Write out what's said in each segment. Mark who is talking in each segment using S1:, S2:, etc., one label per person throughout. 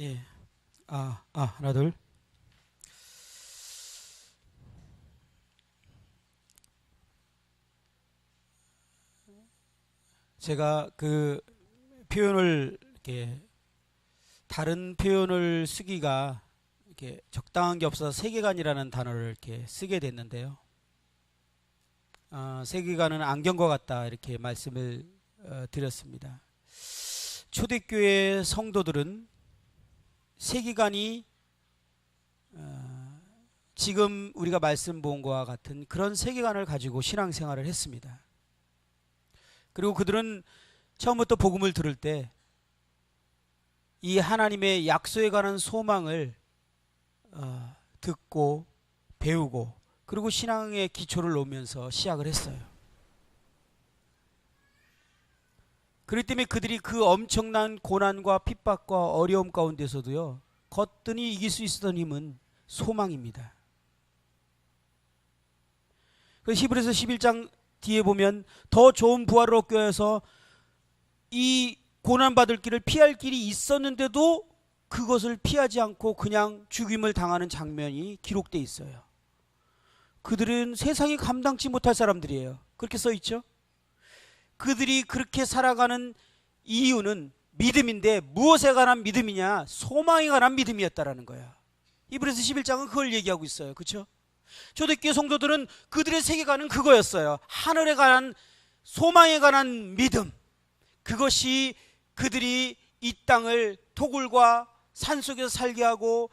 S1: 예. 하나, 둘. 제가 그 표현을 이렇게 다른 표현을 쓰기가 이렇게 적당한 게 없어서 세계관이라는 단어를 이렇게 쓰게 됐는데요. 세계관은 안경과 같다 이렇게 말씀을 드렸습니다. 초대교회 성도들은 세계관이 지금 우리가 말씀 본 것과 같은 그런 세계관을 가지고 신앙생활을 했습니다. 그리고 그들은 처음부터 복음을 들을 때 이 하나님의 약속에 관한 소망을 듣고 배우고 그리고 신앙의 기초를 놓으면서 시작을 했어요. 그렇기 때문에 그들이 그 엄청난 고난과 핍박과 어려움 가운데서도요, 거뜬히 이길 수 있었던 힘은 소망입니다. 그래서 히브리서 11장 뒤에 보면 더 좋은 부활을 얻기 위해서 이 고난받을 길을 피할 길이 있었는데도 그것을 피하지 않고 그냥 죽임을 당하는 장면이 기록되어 있어요. 그들은 세상이 감당치 못할 사람들이에요. 그렇게 써 있죠. 그들이 그렇게 살아가는 이유는 믿음인데 무엇에 관한 믿음이냐? 소망에 관한 믿음이었다라는 거예요. 히브리서 11장은 그걸 얘기하고 있어요. 그렇죠? 초대교회 성도들은 그들의 세계관은 그거였어요. 하늘에 관한 소망에 관한 믿음. 그것이 그들이 이 땅을 토굴과 산속에서 살게 하고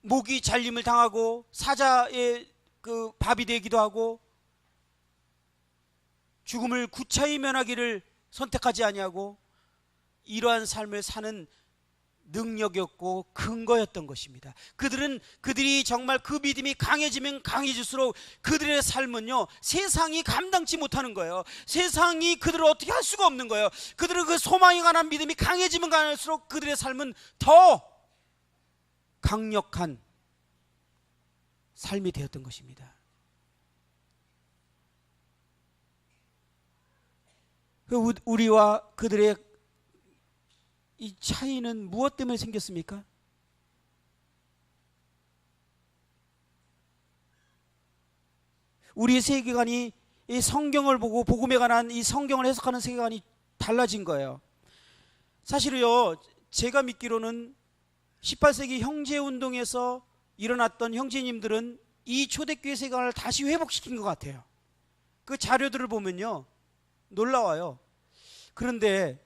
S1: 모기 잘림을 당하고 사자의 그 밥이 되기도 하고 죽음을 구차히 면하기를 선택하지 아니하고 이러한 삶을 사는 능력이었고 근거였던 것입니다. 그들이 정말 그 믿음이 강해지면 강해질수록 그들의 삶은요, 세상이 감당치 못하는 거예요. 세상이 그들을 어떻게 할 수가 없는 거예요. 그들의 그 소망에 관한 믿음이 강해지면 강할수록 그들의 삶은 더 강력한 삶이 되었던 것입니다. 우리와 그들의 이 차이는 무엇 때문에 생겼습니까? 우리의 세계관이 이 성경을 보고 복음에 관한 이 성경을 해석하는 세계관이 달라진 거예요. 사실은요, 제가 믿기로는 18세기 형제운동에서 일어났던 형제님들은 이 초대교회 세계관을 다시 회복시킨 것 같아요. 그 자료들을 보면요, 놀라워요. 그런데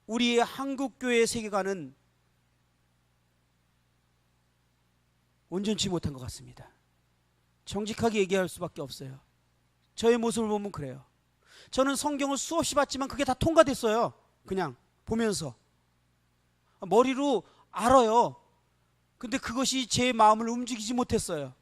S1: 우리의 한국교회의 세계관은 온전치 못한 것 같습니다. 정직하게 얘기할 수밖에 없어요. 저의 모습을 보면 그래요. 저는 성경을 수없이 봤지만 그게 다 통과됐어요. 그냥 보면서 머리로 알아요. 근데 그것이 제 마음을 움직이지 못했어요.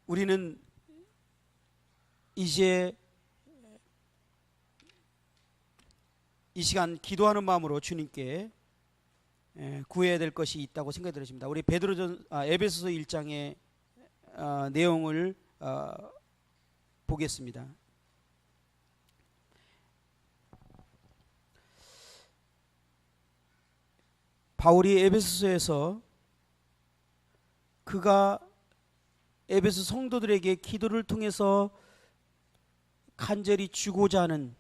S1: 우리는 이제 이 시간 기도하는 마음으로 주님께 구해야 될 것이 있다고 생각이 들었습니다. 우리 에베소서 1장의 내용을 보겠습니다. 바울이 에베소서에서 그가 에베소 성도들에게 기도를 통해서 간절히 주고자 하는,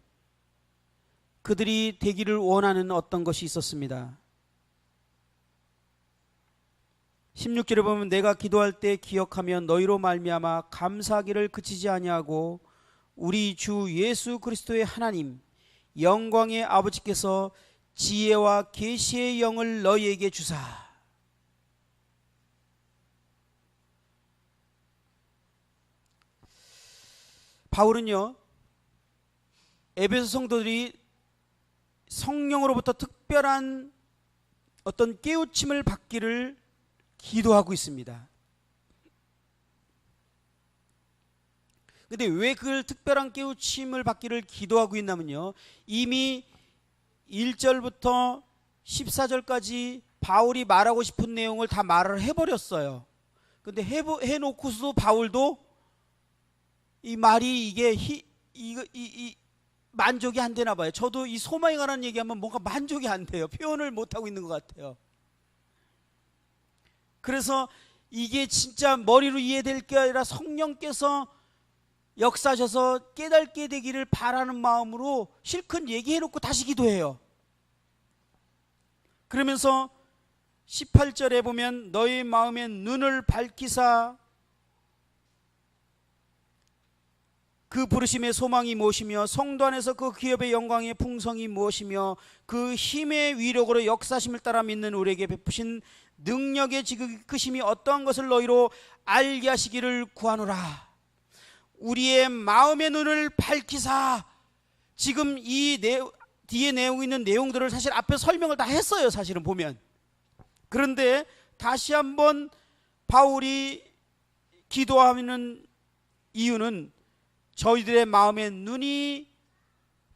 S1: 그들이 되기를 원하는 어떤 것이 있었습니다. 16절에 보면 내가 기도할 때 기억하며 너희로 말미암아 감사하기를 그치지 아니하고 우리 주 예수 그리스도의 하나님 영광의 아버지께서 지혜와 계시의 영을 너희에게 주사. 바울은요, 에베소 성도들이 성령으로부터 특별한 어떤 깨우침을 받기를 기도하고 있습니다. 근데 왜 그걸 특별한 깨우침을 받기를 기도하고 있냐면요, 이미 1절부터 14절까지 바울이 말하고 싶은 내용을 다 말을 해버렸어요. 근데 해놓고서도 바울도 이 말이 이게 만족이 안 되나 봐요. 저도 이 소망에 관한 얘기하면 뭔가 만족이 안 돼요. 표현을 못하고 있는 것 같아요. 그래서 이게 진짜 머리로 이해될 게 아니라 성령께서 역사하셔서 깨닫게 되기를 바라는 마음으로 실컷 얘기해놓고 다시 기도해요. 그러면서 18절에 보면 너희 마음의 눈을 밝히사 그 부르심의 소망이 무엇이며 성도 안에서 그 기업의 영광의 풍성이 무엇이며 그 힘의 위력으로 역사심을 따라 믿는 우리에게 베푸신 능력의 지극히 크심이 어떠한 것을 너희로 알게 하시기를 구하노라. 우리의 마음의 눈을 밝히사. 지금 이 뒤에 내고 있는 내용들을 사실 앞에 설명을 다 했어요. 사실은 보면. 그런데 다시 한번 바울이 기도하는 이유는 저희들의 마음의 눈이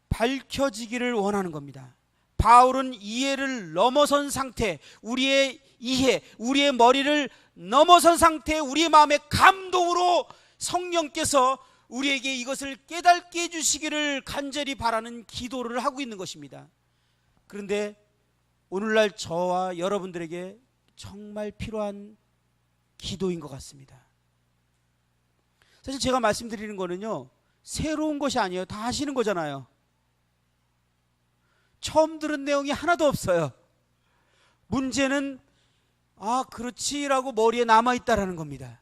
S1: 밝혀지기를 원하는 겁니다. 바울은 이해를 넘어선 상태, 우리의 이해, 우리의 머리를 넘어선 상태, 우리의 마음의 감동으로 성령께서 우리에게 이것을 깨닫게 해주시기를 간절히 바라는 기도를 하고 있는 것입니다. 그런데 오늘날 저와 여러분들에게 정말 필요한 기도인 것 같습니다. 사실 제가 말씀드리는 거는요, 새로운 것이 아니에요. 다 하시는 거잖아요. 처음 들은 내용이 하나도 없어요. 문제는 그렇지라고 머리에 남아있다라는 겁니다.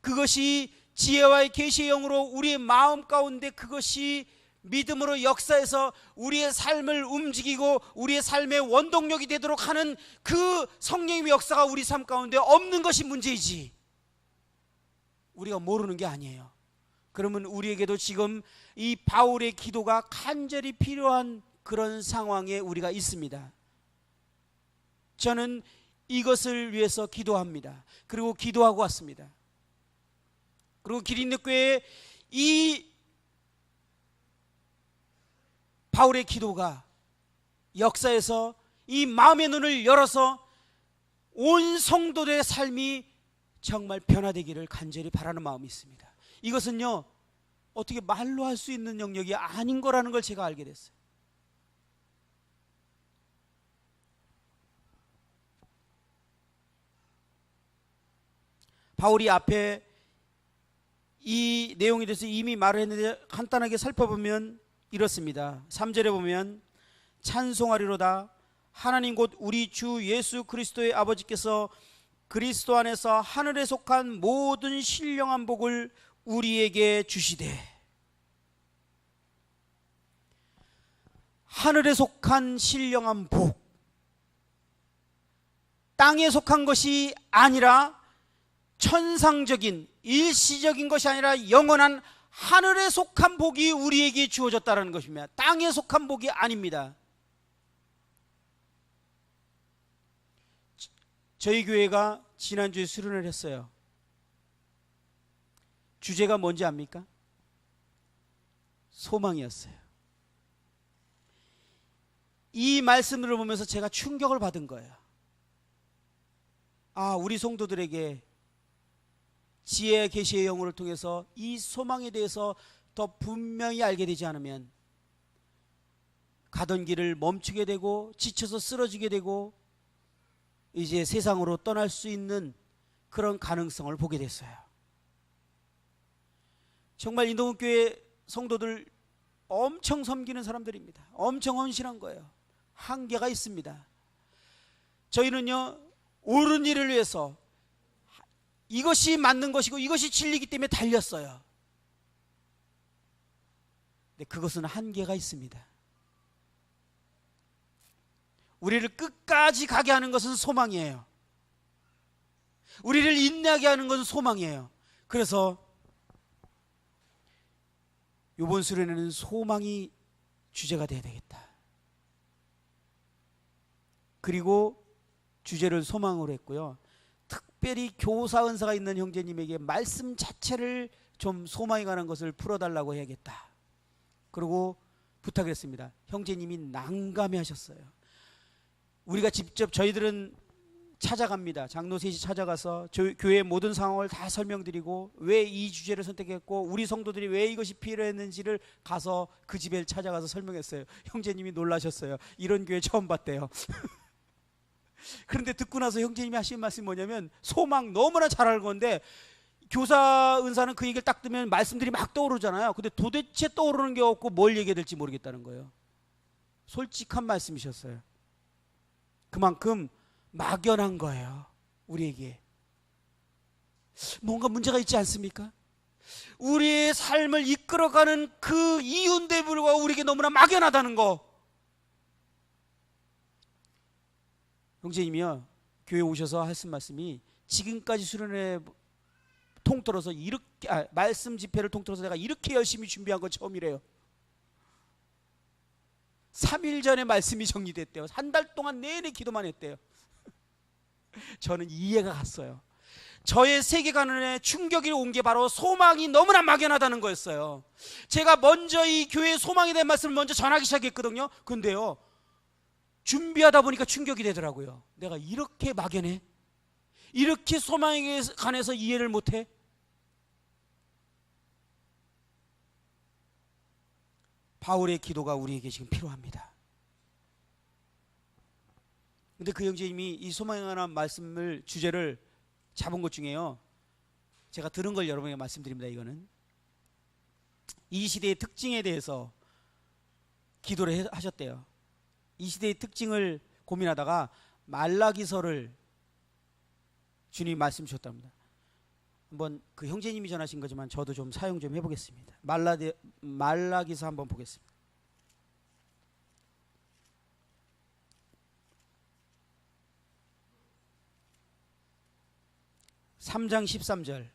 S1: 그것이 지혜와의 계시의 영으로 우리의 마음 가운데 그것이 믿음으로 역사해서 우리의 삶을 움직이고 우리의 삶의 원동력이 되도록 하는 그 성령의 역사가 우리 삶 가운데 없는 것이 문제이지, 우리가 모르는 게 아니에요. 그러면 우리에게도 지금 이 바울의 기도가 간절히 필요한 그런 상황에 우리가 있습니다. 저는 이것을 위해서 기도합니다. 그리고 기도하고 왔습니다. 그리고 기린내교회에 이 바울의 기도가 역사에서 이 마음의 눈을 열어서 온 성도들의 삶이 정말 변화되기를 간절히 바라는 마음이 있습니다. 이것은요, 어떻게 말로 할 수 있는 영역이 아닌 거라는 걸 제가 알게 됐어요. 바울이 앞에 이 내용에 대해서 이미 말을 했는데 간단하게 살펴보면 이렇습니다. 3절에 보면 찬송하리로다. 하나님 곧 우리 주 예수 그리스도의 아버지께서 그리스도 안에서 하늘에 속한 모든 신령한 복을 우리에게 주시되. 하늘에 속한 신령한 복, 땅에 속한 것이 아니라 천상적인 일시적인 것이 아니라 영원한 하늘에 속한 복이 우리에게 주어졌다는 것입니다. 땅에 속한 복이 아닙니다. 저희 교회가 지난주에 수련을 했어요. 주제가 뭔지 압니까? 소망이었어요. 이 말씀을 보면서 제가 충격을 받은 거예요. 우리 성도들에게 지혜의 계시의 영혼을 통해서 이 소망에 대해서 더 분명히 알게 되지 않으면 가던 길을 멈추게 되고 지쳐서 쓰러지게 되고 이제 세상으로 떠날 수 있는 그런 가능성을 보게 됐어요. 정말 인도문교회 성도들 엄청 섬기는 사람들입니다. 엄청 헌신한 거예요. 한계가 있습니다. 저희는요, 옳은 일을 위해서 이것이 맞는 것이고 이것이 진리이기 때문에 달렸어요. 근데 그것은 한계가 있습니다. 우리를 끝까지 가게 하는 것은 소망이에요. 우리를 인내하게 하는 것은 소망이에요. 그래서 이번 수련회는 소망이 주제가 돼야 되겠다. 그리고 주제를 소망으로 했고요. 특별히 교사 은사가 있는 형제님에게 말씀 자체를 좀 소망에 관한 것을 풀어달라고 해야겠다. 그리고 부탁했습니다. 형제님이 난감해 하셨어요. 우리가 직접 저희들은 찾아갑니다. 장로 셋이 찾아가서 교회의 모든 상황을 다 설명드리고 왜 이 주제를 선택했고 우리 성도들이 왜 이것이 필요했는지를 가서 그 집에 찾아가서 설명했어요. 형제님이 놀라셨어요. 이런 교회 처음 봤대요. 그런데 듣고 나서 형제님이 하신 말씀이 뭐냐면, 소망 너무나 잘 알고 있는데 교사 은사는 그 얘기를 딱 듣면 말씀들이 막 떠오르잖아요. 근데 도대체 떠오르는 게 없고 뭘 얘기해야 될지 모르겠다는 거예요. 솔직한 말씀이셨어요. 그만큼 막연한 거예요. 우리에게 뭔가 문제가 있지 않습니까? 우리의 삶을 이끌어가는 그 이유인데 불구하고 우리에게 너무나 막연하다는 거. 형제님이요, 교회 오셔서 하신 말씀이, 지금까지 수련회 통틀어서 이렇게 말씀 집회를 통틀어서 내가 이렇게 열심히 준비한 건 처음이래요. 3일 전에 말씀이 정리됐대요. 한 달 동안 내내 기도만 했대요. 저는 이해가 갔어요. 저의 세계관에 충격이 온 게 바로 소망이 너무나 막연하다는 거였어요. 제가 먼저 이 교회의 소망에 대한 말씀을 먼저 전하기 시작했거든요. 근데요, 준비하다 보니까 충격이 되더라고요. 내가 이렇게 막연해? 이렇게 소망에 관해서 이해를 못해? 바울의 기도가 우리에게 지금 필요합니다. 근데 그 형제님이 이 소망에 관한 말씀을, 주제를 잡은 것 중에요, 제가 들은 걸 여러분에게 말씀드립니다. 이거는 이 시대의 특징에 대해서 기도를 하셨대요. 이 시대의 특징을 고민하다가 말라기서를 주님이 말씀 주셨답니다. 한번 그 형제님이 전하신 거지만 저도 좀 사용 좀 해보겠습니다. 말라기서 한번 보겠습니다. 3장 13절.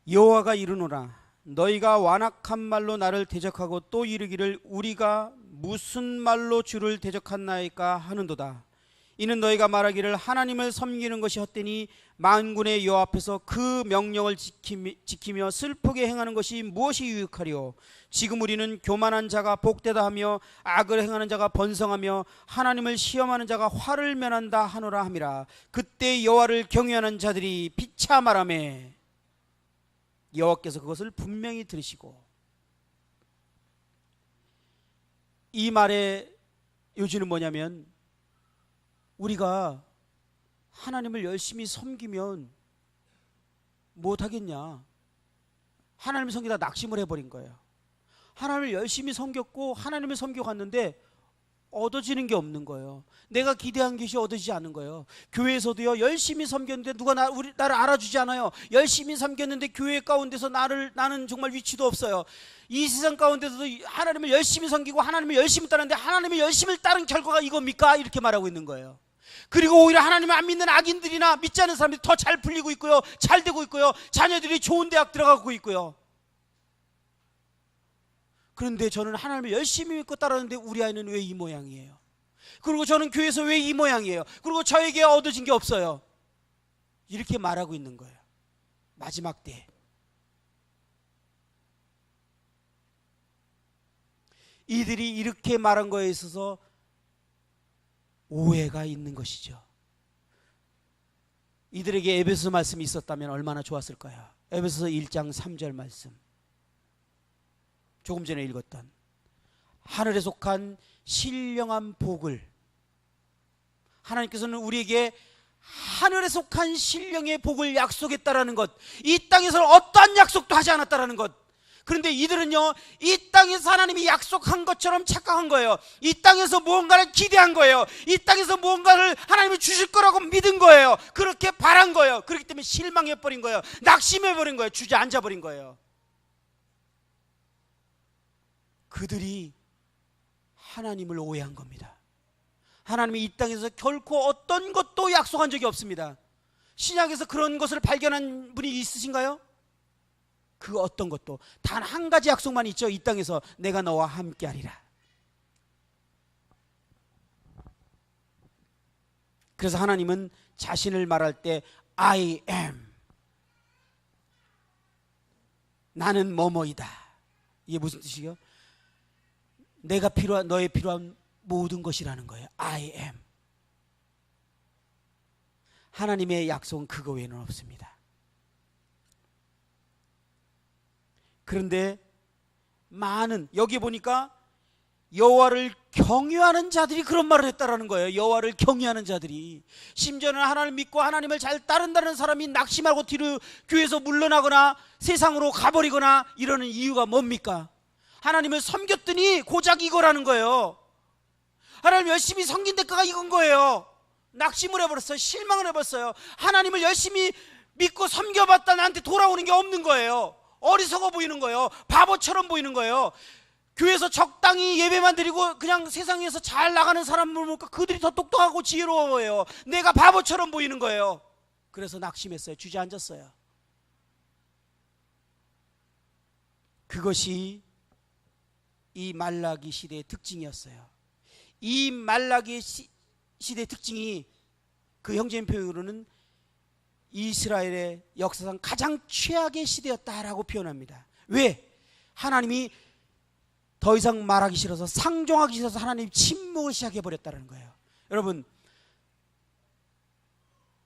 S1: 여호와가 이르노라, 너희가 완악한 말로 나를 대적하고 또 이르기를 우리가 무슨 말로 주를 대적하나이까 하는도다. 이는 너희가 말하기를 하나님을 섬기는 것이 헛되니 만군의 여호와 앞에서 그 명령을 지키며 슬프게 행하는 것이 무엇이 유익하리요. 지금 우리는 교만한 자가 복되다 하며 악을 행하는 자가 번성하며 하나님을 시험하는 자가 화를 면한다 하노라 함이라. 그때 여호와를 경외하는 자들이 피차 말하매 여호와께서 그것을 분명히 들으시고. 이 말의 요지는 뭐냐면, 우리가 하나님을 열심히 섬기면 못하겠냐. 하나님을 섬기다 낙심을 해버린 거예요. 하나님을 열심히 섬겼고 하나님을 섬겨갔는데 얻어지는 게 없는 거예요. 내가 기대한 것이 얻어지지 않은 거예요. 교회에서도요, 열심히 섬겼는데 누가 나를 알아주지 않아요. 열심히 섬겼는데 교회 가운데서 나는 정말 위치도 없어요. 이 세상 가운데서도 하나님을 열심히 섬기고 하나님을 열심히 따르는데 하나님의 열심을 따른 결과가 이겁니까? 이렇게 말하고 있는 거예요. 그리고 오히려 하나님을 안 믿는 악인들이나 믿지 않는 사람들이 더 잘 풀리고 있고요, 잘 되고 있고요, 자녀들이 좋은 대학 들어가고 있고요. 그런데 저는 하나님을 열심히 믿고 따르는데 우리 아이는 왜 이 모양이에요? 그리고 저는 교회에서 왜 이 모양이에요? 그리고 저에게 얻어진 게 없어요. 이렇게 말하고 있는 거예요. 마지막 때 이들이 이렇게 말한 거에 있어서 오해가 있는 것이죠. 이들에게 에베소 말씀이 있었다면 얼마나 좋았을까요? 에베소서 1장 3절 말씀, 조금 전에 읽었던 하늘에 속한 신령한 복을, 하나님께서는 우리에게 하늘에 속한 신령의 복을 약속했다라는 것, 이 땅에서는 어떠한 약속도 하지 않았다라는 것. 그런데 이들은요, 이 땅에서 하나님이 약속한 것처럼 착각한 거예요. 이 땅에서 무언가를 기대한 거예요. 이 땅에서 무언가를 하나님이 주실 거라고 믿은 거예요. 그렇게 바란 거예요. 그렇기 때문에 실망해버린 거예요. 낙심해버린 거예요. 주저앉아버린 거예요. 그들이 하나님을 오해한 겁니다. 하나님이 이 땅에서 결코 어떤 것도 약속한 적이 없습니다. 신약에서 그런 것을 발견한 분이 있으신가요? 그 어떤 것도, 단 한 가지 약속만 있죠. 이 땅에서 내가 너와 함께 하리라. 그래서 하나님은 자신을 말할 때 I am, 나는 뭐뭐이다. 이게 무슨 뜻이요? 너의 필요한 모든 것이라는 거예요. I am. 하나님의 약속은 그거 외에는 없습니다. 그런데 많은, 여기 보니까 여호와를 경외하는 자들이 그런 말을 했다라는 거예요. 여호와를 경외하는 자들이. 심지어는 하나님을 믿고 하나님을 잘 따른다는 사람이 낙심하고 뒤로 교회에서 물러나거나 세상으로 가버리거나 이러는 이유가 뭡니까? 하나님을 섬겼더니 고작 이거라는 거예요. 하나님 열심히 섬긴 대가가 이건 거예요. 낙심을 해버렸어요. 실망을 해버렸어요. 하나님을 열심히 믿고 섬겨봤다 나한테 돌아오는 게 없는 거예요. 어리석어 보이는 거예요. 바보처럼 보이는 거예요. 교회에서 적당히 예배만 드리고 그냥 세상에서 잘 나가는 사람을 보니까 그들이 더 똑똑하고 지혜로워 보여요. 내가 바보처럼 보이는 거예요. 그래서 낙심했어요. 주저앉았어요. 그것이 이 말라기 시대의 특징이었어요. 이 말라기 시대의 특징이 그 형제인 표현으로는 이스라엘의 역사상 가장 최악의 시대였다라고 표현합니다. 왜? 하나님이 더 이상 말하기 싫어서, 상종하기 싫어서 하나님이 침묵을 시작해버렸다는 거예요. 여러분,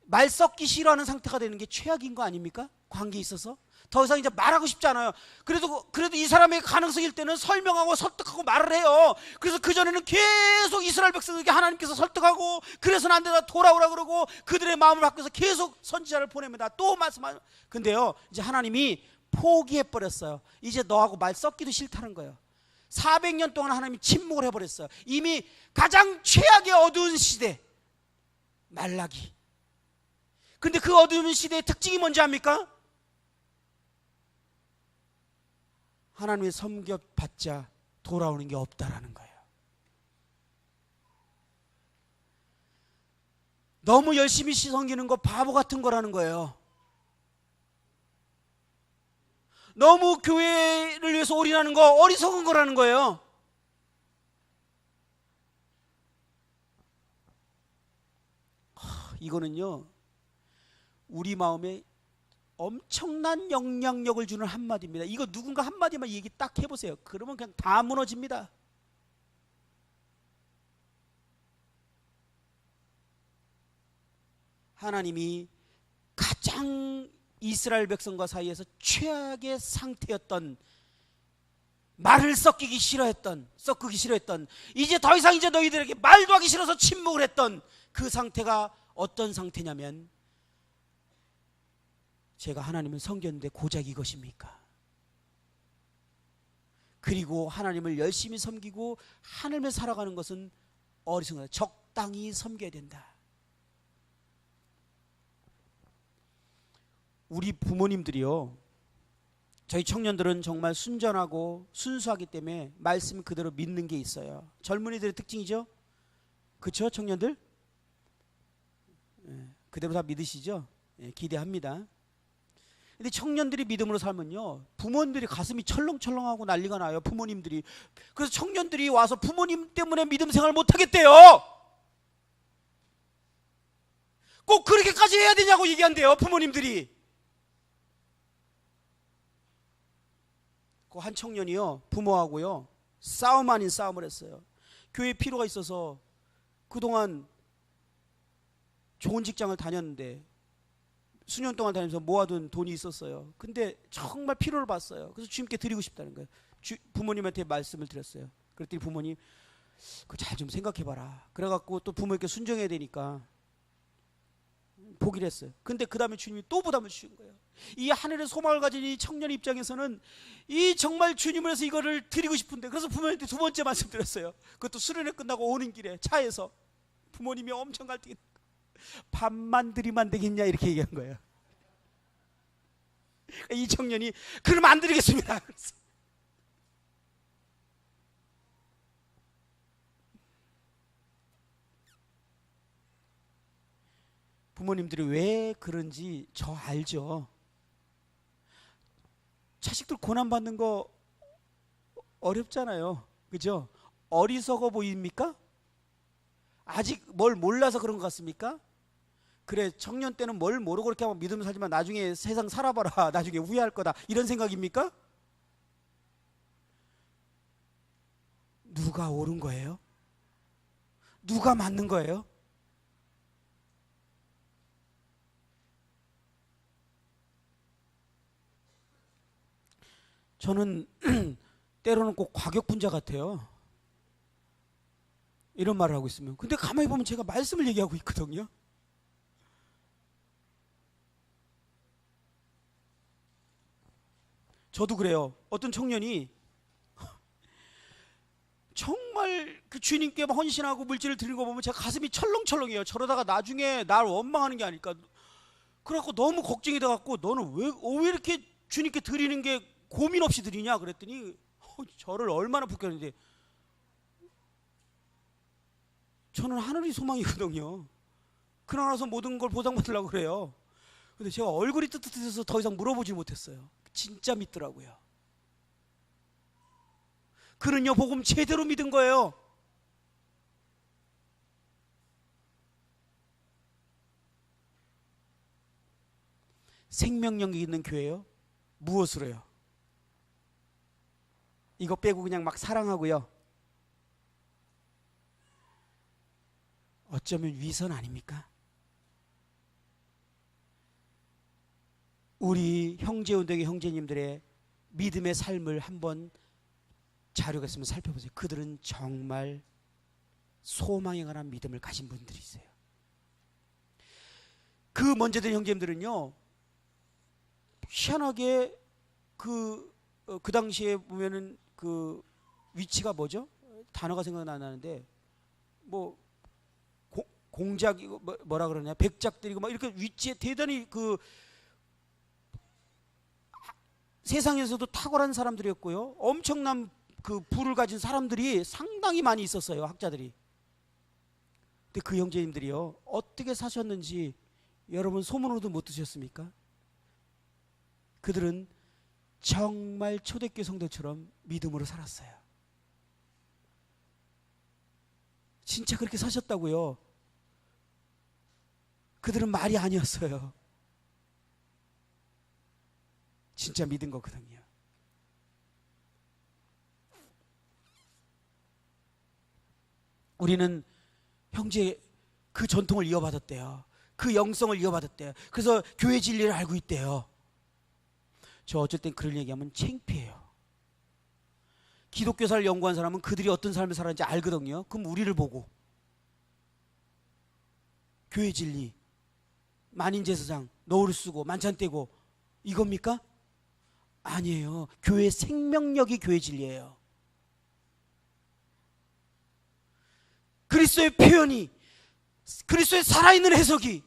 S1: 말 섞기 싫어하는 상태가 되는 게 최악인 거 아닙니까? 관계에 있어서 더 이상 이제 말하고 싶지 않아요. 그래도 이 사람의 가능성일 때는 설명하고 설득하고 말을 해요. 그래서 그전에는 계속 이스라엘 백성에게 하나님께서 설득하고 그래서는 안 된다 돌아오라 그러고 그들의 마음을 바꿔서 계속 선지자를 보냅니다. 또 말씀하죠. 근데요, 이제 하나님이 포기해버렸어요. 이제 너하고 말 섞기도 싫다는 거예요. 400년 동안 하나님이 침묵을 해버렸어요. 이미 가장 최악의 어두운 시대 말라기. 근데 그 어두운 시대의 특징이 뭔지 압니까? 하나님의 섬겨받자 돌아오는 게 없다라는 거예요. 너무 열심히 섬기는 거 바보 같은 거라는 거예요. 너무 교회를 위해서 올인하는 거 어리석은 거라는 거예요. 이거는요, 우리 마음에 엄청난 영향력을 주는 한마디입니다. 이거 누군가 한마디만 얘기 딱 해보세요. 그러면 그냥 다 무너집니다. 하나님이 가장 이스라엘 백성과 사이에서 최악의 상태였던, 말을 섞기 싫어했던 이제 더 이상 이제 너희들에게 말도 하기 싫어서 침묵을 했던 그 상태가 어떤 상태냐면, 제가 하나님을 섬겼는데 고작 이것입니까? 그리고 하나님을 열심히 섬기고 하나님을 살아가는 것은 어리석은, 적당히 섬겨야 된다. 우리 부모님들이요, 저희 청년들은 정말 순전하고 순수하기 때문에 말씀 그대로 믿는 게 있어요. 젊은이들의 특징이죠. 그렇죠, 청년들? 그대로 다 믿으시죠? 기대합니다. 근데 청년들이 믿음으로 살면요, 부모님들이 가슴이 철렁철렁하고 난리가 나요. 부모님들이. 그래서 청년들이 와서 부모님 때문에 믿음 생활 못 하겠대요. 꼭 그렇게까지 해야 되냐고 얘기한대요, 부모님들이. 그 한 청년이요, 부모하고요 싸움 아닌 싸움을 했어요. 교회에 필요가 있어서 그동안 좋은 직장을 다녔는데 수년 동안 다니면서 모아둔 돈이 있었어요. 근데 정말 필요를 봤어요. 그래서 주님께 드리고 싶다는 거예요. 부모님한테 말씀을 드렸어요. 그랬더니 부모님, 그거 잘 좀 생각해봐라. 그래갖고 또 부모님께 순종해야 되니까 포기를 했어요. 근데 그 다음에 주님이 또 부담을 주신 거예요. 이 하늘의 소망을 가진 이 청년 입장에서는 이 정말 주님을 해서 이거를 드리고 싶은데, 그래서 부모님한테 두 번째 말씀 드렸어요. 그것도 수련회 끝나고 오는 길에 차에서 부모님이 엄청 갈등이, 밥만 드리면 안 되겠냐 이렇게 얘기한 거예요. 이 청년이 그러면 안 드리겠습니다. 부모님들이 왜 그런지 저 알죠. 자식들 고난받는 거 어렵잖아요. 그죠? 어리석어 보입니까? 아직 뭘 몰라서 그런 것 같습니까? 그래 청년 때는 뭘 모르고 그렇게 하면 믿음 살지만 나중에 세상 살아봐라 나중에 후회할 거다 이런 생각입니까? 누가 옳은 거예요? 누가 맞는 거예요? 저는 때로는 꼭 과격분자 같아요. 이런 말을 하고 있으면. 근데 가만히 보면 제가 말씀을 얘기하고 있거든요. 저도 그래요. 어떤 청년이 정말 그 주님께 헌신하고 물질을 드리는 거 보면 제가 가슴이 철렁철렁해요. 저러다가 나중에 날 원망하는 게 아닐까. 그래갖고 너무 걱정이 돼갖고 너는 왜 이렇게 주님께 드리는 게 고민 없이 드리냐 그랬더니 저를 얼마나 부끄러운데 저는 하늘이 소망이거든요. 그러고 나서 모든 걸 보상받으려고 그래요. 근데 제가 얼굴이 뜨뜻해서 더 이상 물어보지 못했어요. 진짜 믿더라고요. 그는요 복음 제대로 믿은 거예요. 생명력이 있는 교회요? 무엇으로 해요? 이거 빼고 그냥 막 사랑하고요. 어쩌면 위선 아닙니까? 우리 형제운동의 형제님들의 믿음의 삶을 한번 자료가 있으면 살펴보세요. 그들은 정말 소망에 관한 믿음을 가진 분들이세요. 그 먼저된 형제님들은요 희한하게 그 당시에 보면은 그 위치가 뭐죠? 단어가 생각은 안 나는데 뭐 공작이고 뭐라 그러냐 백작들이고 막 이렇게 위치에 대단히 그 세상에서도 탁월한 사람들이었고요. 엄청난 그 부를 가진 사람들이 상당히 많이 있었어요. 학자들이. 근데 그 형제님들이요 어떻게 사셨는지 여러분 소문으로도 못 드셨습니까? 그들은 정말 초대교회 성도처럼 믿음으로 살았어요. 진짜 그렇게 사셨다고요. 그들은 말이 아니었어요. 진짜 믿은 거거든요. 우리는 형제 그 전통을 이어받았대요. 그 영성을 이어받았대요. 그래서 교회 진리를 알고 있대요. 저 어쩔 땐 그런 얘기하면 창피해요. 기독교사를 연구한 사람은 그들이 어떤 삶을 살았는지 알거든요. 그럼 우리를 보고 교회 진리, 만인제사장, 노를 쓰고 만찬 떼고 이겁니까? 아니에요. 교회 생명력이 교회 진리예요. 그리스도의 표현이, 그리스도의 살아있는 해석이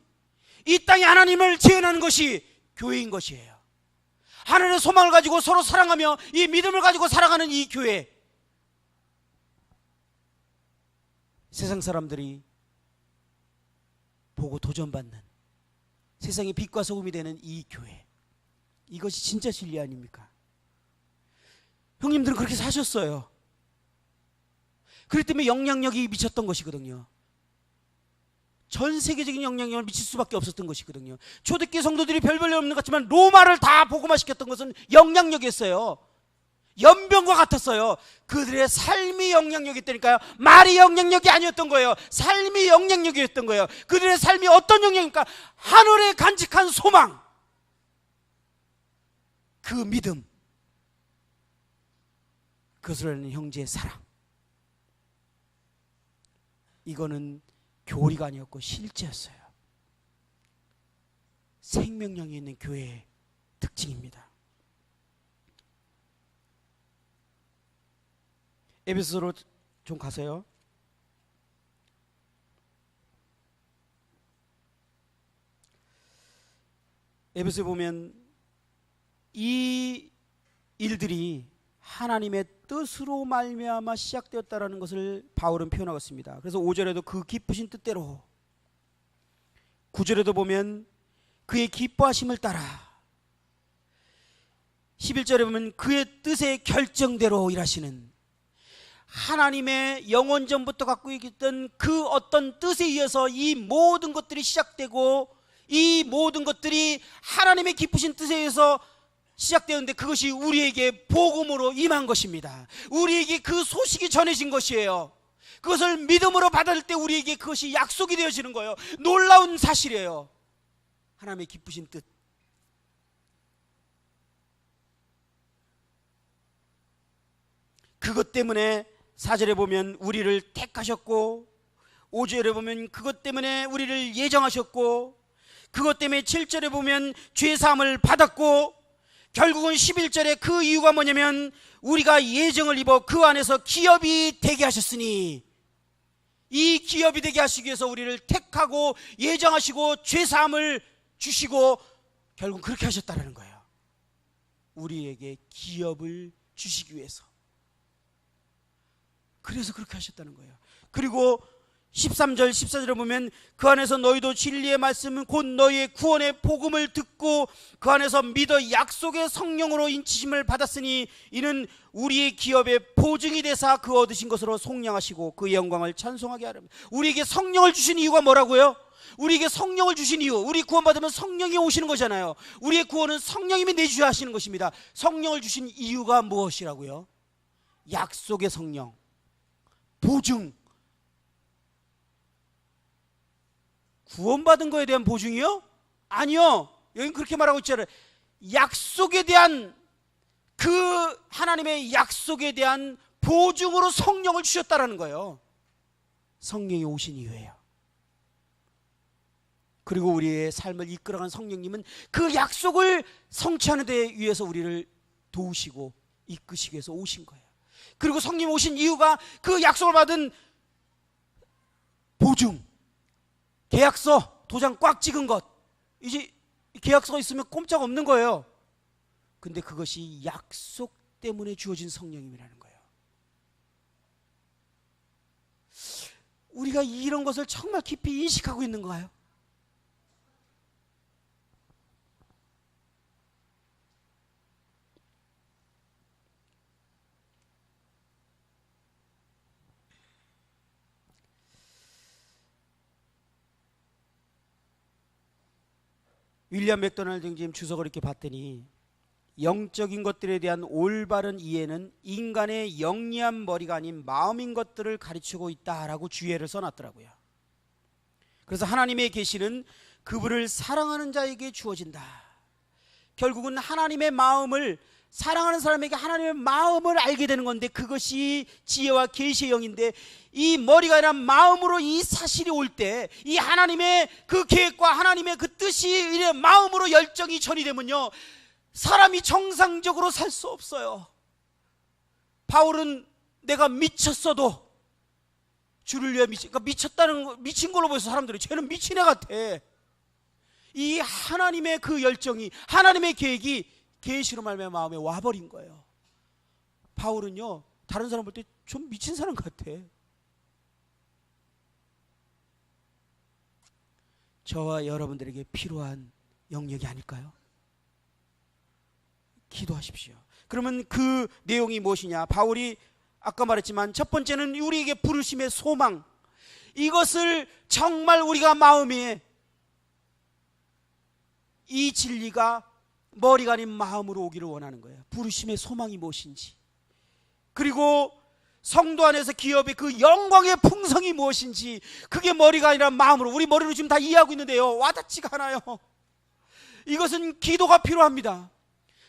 S1: 이 땅에 하나님을 재현하는 것이 교회인 것이에요. 하늘의 소망을 가지고 서로 사랑하며 이 믿음을 가지고 살아가는 이 교회, 세상 사람들이 보고 도전받는 세상의 빛과 소금이 되는 이 교회, 이것이 진짜 진리 아닙니까? 형님들은 그렇게 사셨어요. 그렇기 때문에 영향력이 미쳤던 것이거든요. 전 세계적인 영향력을 미칠 수밖에 없었던 것이거든요. 초대교회 성도들이 별별 없는 것 같지만 로마를 다 복음화시켰던 것은 영향력이었어요. 연병과 같았어요. 그들의 삶이 영향력이 있다니까요. 말이 영향력이 아니었던 거예요. 삶이 영향력이었던 거예요. 그들의 삶이 어떤 영향입니까? 하늘에 간직한 소망, 그 믿음, 그것을 하는 형제의 사랑, 이거는 교리가 아니었고 실제였어요. 생명력이 있는 교회의 특징입니다. 에베소로 좀 가세요. 에베소에 보면 이 일들이 하나님의 뜻으로 말미암아 시작되었다라는 것을 바울은 표현하고 있습니다. 그래서 5절에도 그 기쁘신 뜻대로, 9절에도 보면 그의 기뻐하심을 따라, 11절에 보면 그의 뜻의 결정대로 일하시는, 하나님의 영원전부터 갖고 있던 그 어떤 뜻에 의해서 이 모든 것들이 시작되고 이 모든 것들이 하나님의 기쁘신 뜻에 의해서 시작되었는데 그것이 우리에게 복음으로 임한 것입니다. 우리에게 그 소식이 전해진 것이에요. 그것을 믿음으로 받을 때 우리에게 그것이 약속이 되어지는 거예요. 놀라운 사실이에요. 하나님의 기쁘신 뜻. 그것 때문에 4절에 보면 우리를 택하셨고 5절에 보면 그것 때문에 우리를 예정하셨고 그것 때문에 7절에 보면 죄사함을 받았고 결국은 11절에 그 이유가 뭐냐면 우리가 예정을 입어 그 안에서 기업이 되게 하셨으니 이 기업이 되게 하시기 위해서 우리를 택하고 예정하시고 죄사함을 주시고 결국 그렇게 하셨다는 거예요. 우리에게 기업을 주시기 위해서. 그래서 그렇게 하셨다는 거예요. 그리고 13절 14절에 보면 그 안에서 너희도 진리의 말씀 곧 너희의 구원의 복음을 듣고 그 안에서 믿어 약속의 성령으로 인치심을 받았으니 이는 우리의 기업의 보증이 되사 그 얻으신 것으로 속량하시고 그의 영광을 찬송하게 하렵니다. 우리에게 성령을 주신 이유가 뭐라고요? 우리에게 성령을 주신 이유, 우리 구원받으면 성령이 오시는 거잖아요. 우리의 구원은 성령님이 내주셔야 하시는 것입니다. 성령을 주신 이유가 무엇이라고요? 약속의 성령, 보증. 구원받은 거에 대한 보증이요? 아니요. 여긴 그렇게 말하고 있잖아요. 약속에 대한 그 하나님의 약속에 대한 보증으로 성령을 주셨다라는 거예요. 성령이 오신 이유예요. 그리고 우리의 삶을 이끌어간 성령님은 그 약속을 성취하는 데 위해서 우리를 도우시고 이끄시기 위해서 오신 거예요. 그리고 성령 오신 이유가 그 약속을 받은 보증, 계약서, 도장 꽉 찍은 것. 이제 계약서가 있으면 꼼짝 없는 거예요. 근데 그것이 약속 때문에 주어진 성령님이라는 거예요. 우리가 이런 것을 정말 깊이 인식하고 있는가요? 윌리엄 맥도날드 형님 주석을 이렇게 봤더니 영적인 것들에 대한 올바른 이해는 인간의 영리한 머리가 아닌 마음인 것들을 가르치고 있다라고 주의를 써놨더라고요. 그래서 하나님의 계시는 그분을 사랑하는 자에게 주어진다. 결국은 하나님의 마음을 사랑하는 사람에게 하나님의 마음을 알게 되는 건데 그것이 지혜와 계시의 영인데 이 머리가 아니라 마음으로 이 사실이 올 때 이 하나님의 그 계획과 하나님의 그 뜻이 마음으로 열정이 전이되면요 사람이 정상적으로 살 수 없어요. 바울은 내가 미쳤어도 주를 위해 미친 걸로 보여서 사람들이 쟤는 미친 애 같아. 이 하나님의 그 열정이 하나님의 계획이 계시로 말미암아 마음에 와버린 거예요. 바울은요 다른 사람 볼 때 좀 미친 사람 같아. 저와 여러분들에게 필요한 영역이 아닐까요? 기도하십시오. 그러면 그 내용이 무엇이냐? 바울이 아까 말했지만 첫 번째는 우리에게 부르심의 소망, 이것을 정말 우리가 마음에 이 진리가 머리가 아닌 마음으로 오기를 원하는 거예요. 부르심의 소망이 무엇인지, 그리고 성도 안에서 기업의 그 영광의 풍성이 무엇인지, 그게 머리가 아니라 마음으로, 우리 머리로 지금 다 이해하고 있는데요 와닿지가 않아요. 이것은 기도가 필요합니다.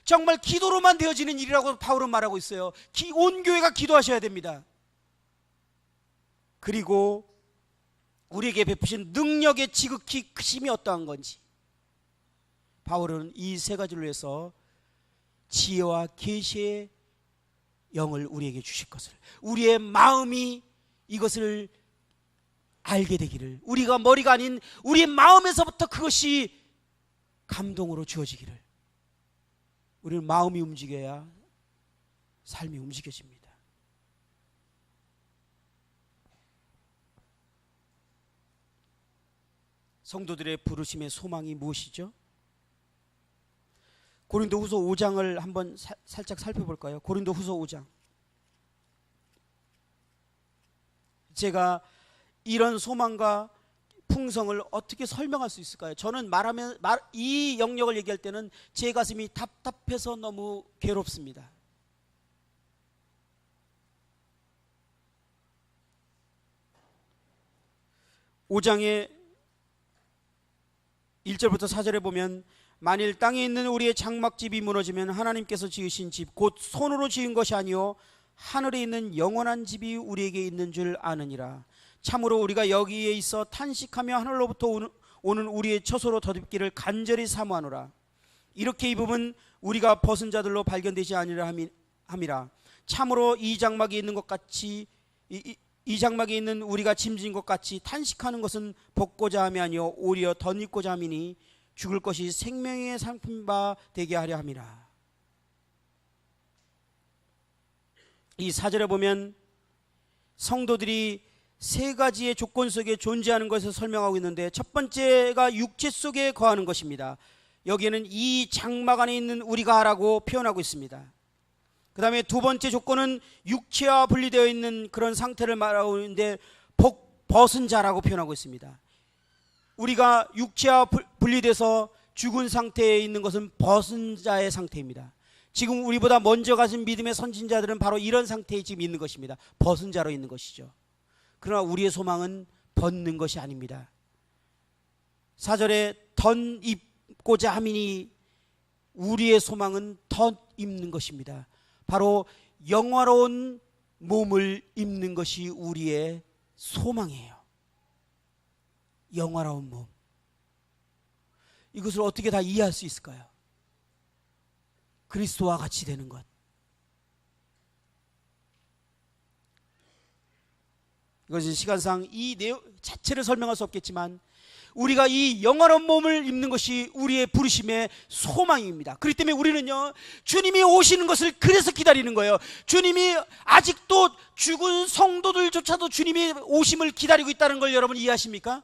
S1: 정말 기도로만 되어지는 일이라고 바울은 말하고 있어요. 온 교회가 기도하셔야 됩니다. 그리고 우리에게 베푸신 능력의 지극히 크심이 어떠한 건지, 바울은 이 세 가지를 위해서 지혜와 계시의 영을 우리에게 주실 것을, 우리의 마음이 이것을 알게 되기를, 우리가 머리가 아닌 우리의 마음에서부터 그것이 감동으로 주어지기를. 우리는 마음이 움직여야 삶이 움직여집니다. 성도들의 부르심의 소망이 무엇이죠? 고린도후서 5장을 한번 살짝 살펴볼까요? 고린도후서 5장. 제가 이런 소망과 풍성을 어떻게 설명할 수 있을까요? 저는 이 영역을 얘기할 때는 제 가슴이 답답해서 너무 괴롭습니다. (5장의) 1절부터 4절에 보면, 만일 땅에 있는 우리의 장막집이 무너지면 하나님께서 지으신 집 곧 손으로 지은 것이 아니요 하늘에 있는 영원한 집이 우리에게 있는 줄 아느니라. 참으로 우리가 여기에 있어 탄식하며 하늘로부터 오는 우리의 처소로 덧입기를 간절히 사모하노라. 이렇게 입으면 우리가 벗은 자들로 발견되지 아니라 함이라. 참으로 이 장막에 있는 것 같이 이 장막에 있는 우리가 짐진 것 같이 탄식하는 것은 벗고자 함이 아니요 오히려 덧입고자 함이니 죽을 것이 생명의 상품바 되게 하려 함이라. 이 4절에 보면 성도들이 세 가지의 조건 속에 존재하는 것을 설명하고 있는데, 첫 번째가 육체 속에 거하는 것입니다. 여기에는 이 장막 안에 있는 우리가라고 표현하고 있습니다. 그 다음에 두 번째 조건은 육체와 분리되어 있는 그런 상태를 말하고 있는데, 벗은 자라고 표현하고 있습니다. 우리가 육체와 분리돼서 죽은 상태에 있는 것은 벗은 자의 상태입니다. 지금 우리보다 먼저 가신 믿음의 선진자들은 바로 이런 상태에 지금 있는 것입니다. 벗은 자로 있는 것이죠. 그러나 우리의 소망은 벗는 것이 아닙니다. 4절에 덧입고자 함이니, 우리의 소망은 덧입는 것입니다. 바로 영화로운 몸을 입는 것이 우리의 소망이에요. 영화로운 몸. 이것을 어떻게 다 이해할 수 있을까요? 그리스도와 같이 되는 것. 이것은 시간상 이 내용 자체를 설명할 수 없겠지만, 우리가 이 영원한 몸을 입는 것이 우리의 부르심의 소망입니다. 그렇기 때문에 우리는요, 주님이 오시는 것을 그래서 기다리는 거예요. 주님이 아직도 죽은 성도들조차도 주님이 오심을 기다리고 있다는 걸 여러분 이해하십니까?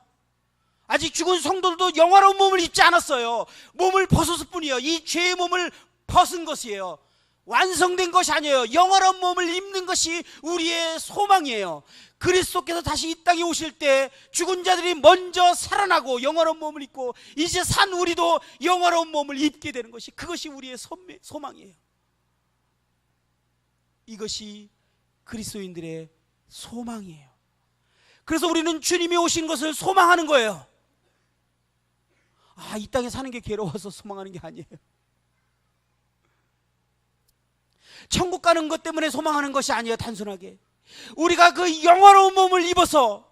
S1: 아직 죽은 성도들도 영원한 몸을 입지 않았어요. 몸을 벗었을 뿐이에요. 이 죄의 몸을 벗은 것이에요. 완성된 것이 아니에요. 영원한 몸을 입는 것이 우리의 소망이에요. 그리스도께서 다시 이 땅에 오실 때 죽은 자들이 먼저 살아나고 영원한 몸을 입고, 이제 산 우리도 영원한 몸을 입게 되는 것이, 그것이 우리의 소망이에요. 이것이 그리스도인들의 소망이에요. 그래서 우리는 주님이 오신 것을 소망하는 거예요. 이 땅에 사는 게 괴로워서 소망하는 게 아니에요. 천국 가는 것 때문에 소망하는 것이 아니에요. 단순하게 우리가 그 영원한 몸을 입어서,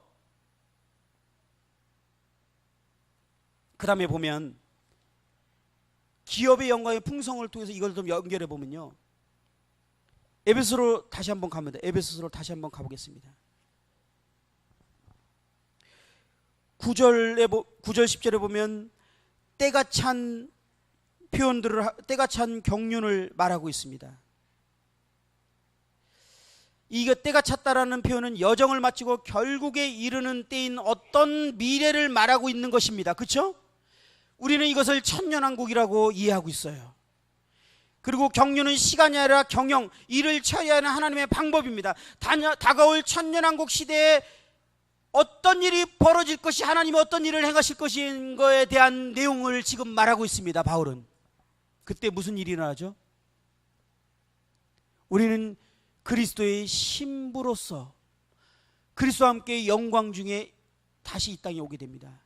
S1: 그 다음에 보면 기업의 영광의 풍성을 통해서 이걸 좀 연결해 보면요, 에베소로 다시 한번 갑니다. 에베소로 다시 한번 가보겠습니다. 9절 10절에 보면 때가 찬 때가 찬 경륜을 말하고 있습니다. 이게 때가 찼다라는 표현은 여정을 마치고 결국에 이르는 때인 어떤 미래를 말하고 있는 것입니다. 그렇죠? 우리는 이것을 천년왕국이라고 이해하고 있어요. 그리고 경륜은 시간이 아니라 경영, 일을 처리하는 하나님의 방법입니다. 다가올 천년왕국 시대에 어떤 일이 벌어질 것이, 하나님이 어떤 일을 행하실 것인 거에 대한 내용을 지금 말하고 있습니다. 바울은 그때 무슨 일이 일어나죠? 우리는 그리스도의 신부로서 그리스도와 함께 영광 중에 다시 이 땅에 오게 됩니다.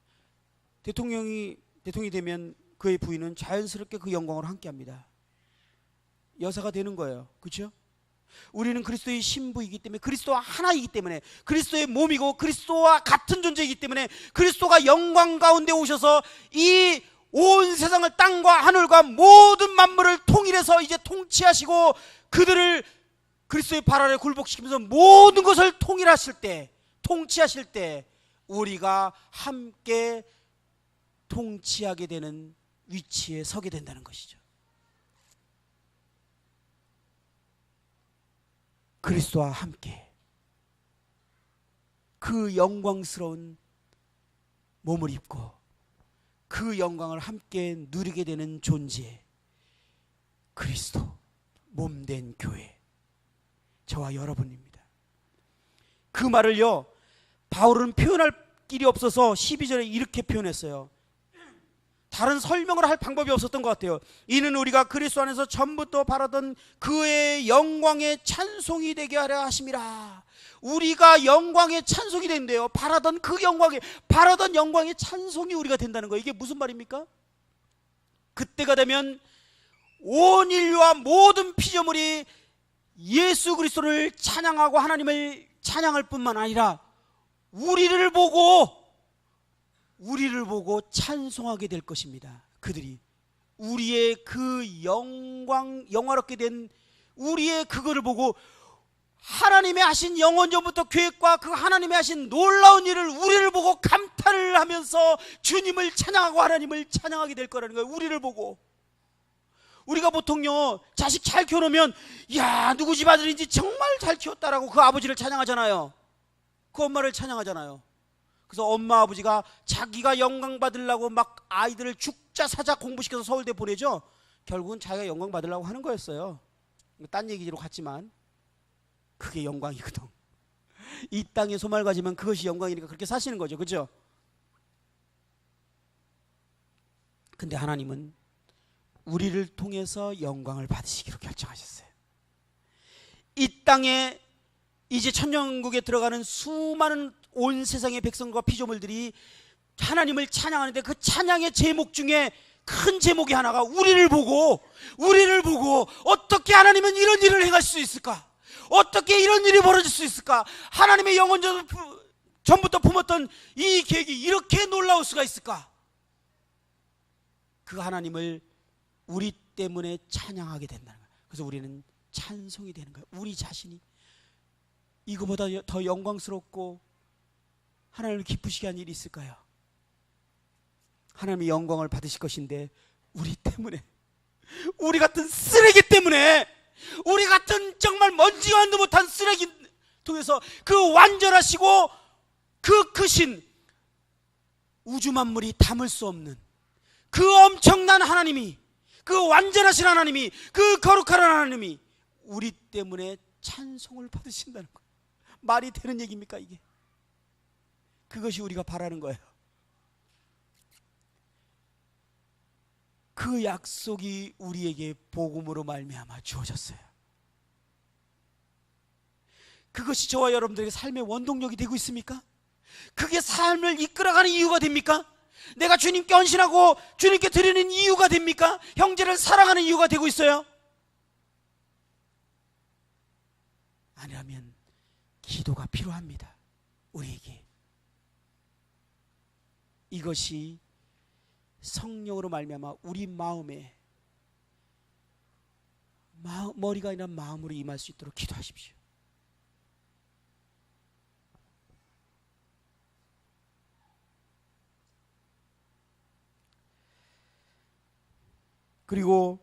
S1: 대통령이 되면 그의 부인은 자연스럽게 그 영광으로 함께합니다. 여사가 되는 거예요. 그렇죠? 우리는 그리스도의 신부이기 때문에, 그리스도와 하나이기 때문에, 그리스도의 몸이고 그리스도와 같은 존재이기 때문에, 그리스도가 영광 가운데 오셔서 이 온 세상을, 땅과 하늘과 모든 만물을 통일해서 이제 통치하시고, 그들을 그리스도의 발 아래 굴복시키면서 모든 것을 통일하실 때, 통치하실 때 우리가 함께 통치하게 되는 위치에 서게 된다는 것이죠. 그리스도와 함께 그 영광스러운 몸을 입고 그 영광을 함께 누리게 되는 존재, 그리스도 몸된 교회, 저와 여러분입니다. 그 말을요, 바울은 표현할 길이 없어서 12절에 이렇게 표현했어요. 다른 설명을 할 방법이 없었던 것 같아요. 이는 우리가 그리스도 안에서 전부터 바라던 그의 영광의 찬송이 되게 하려 하심이라. 우리가 영광의 찬송이 된대요. 바라던 그 영광의, 바라던 영광의 찬송이 우리가 된다는 거예요. 이게 무슨 말입니까? 그때가 되면 온 인류와 모든 피조물이 예수 그리스도를 찬양하고 하나님을 찬양할 뿐만 아니라 우리를 보고 찬송하게 될 것입니다. 그들이 우리의 그 영화롭게 된 우리의 그거를 보고 하나님의 하신 영원전부터 계획과 그 하나님의 하신 놀라운 일을 우리를 보고 감탄을 하면서 주님을 찬양하고 하나님을 찬양하게 될 거라는 거예요. 우리를 보고. 우리가 보통요, 자식 잘 키워놓으면 야, 누구 집 아들인지 정말 잘 키웠다라고 그 아버지를 찬양하잖아요. 그 엄마를 찬양하잖아요. 그래서 엄마 아버지가 자기가 영광 받으려고 막 아이들을 죽자 사자 공부시켜서 서울대 보내죠. 결국은 자기가 영광 받으려고 하는 거였어요. 딴 얘기로 갔지만 그게 영광이거든. 이 땅에 소망을 가지면 그것이 영광이니까 그렇게 사시는 거죠. 그죠? 근데 하나님은 우리를 통해서 영광을 받으시기로 결정하셨어요. 이 땅에 이제 천년국에 들어가는 수많은 온 세상의 백성과 피조물들이 하나님을 찬양하는데 그 찬양의 제목 중에 큰 제목이 하나가 우리를 보고 어떻게 하나님은 이런 일을 행할 수 있을까? 어떻게 이런 일이 벌어질 수 있을까? 하나님의 영원 전부터 품었던 이 계획이 이렇게 놀라울 수가 있을까? 그 하나님을 우리 때문에 찬양하게 된다는 거예요. 그래서 우리는 찬송이 되는 거예요. 우리 자신이 이거보다 더 영광스럽고 하나님을 기쁘시게 한 일이 있을까요? 하나님의 영광을 받으실 것인데 우리 때문에, 우리 같은 쓰레기 때문에, 우리 같은 정말 먼지만도 못한 쓰레기 통해서 그 완전하시고 그 크신 우주 만물이 담을 수 없는 그 엄청난 하나님이, 그 완전하신 하나님이, 그 거룩한 하나님이 우리 때문에 찬송을 받으신다는 거예요. 말이 되는 얘기입니까 이게? 그것이 우리가 바라는 거예요. 그 약속이 우리에게 복음으로 말미암아 주어졌어요. 그것이 저와 여러분들에게 삶의 원동력이 되고 있습니까? 그게 삶을 이끌어가는 이유가 됩니까? 내가 주님께 헌신하고 주님께 드리는 이유가 됩니까? 형제를 사랑하는 이유가 되고 있어요? 아니라면 기도가 필요합니다. 우리에게. 이것이 성령으로 말미암아 우리 마음에, 머리가 아니라 마음으로 임할 수 있도록 기도하십시오. 그리고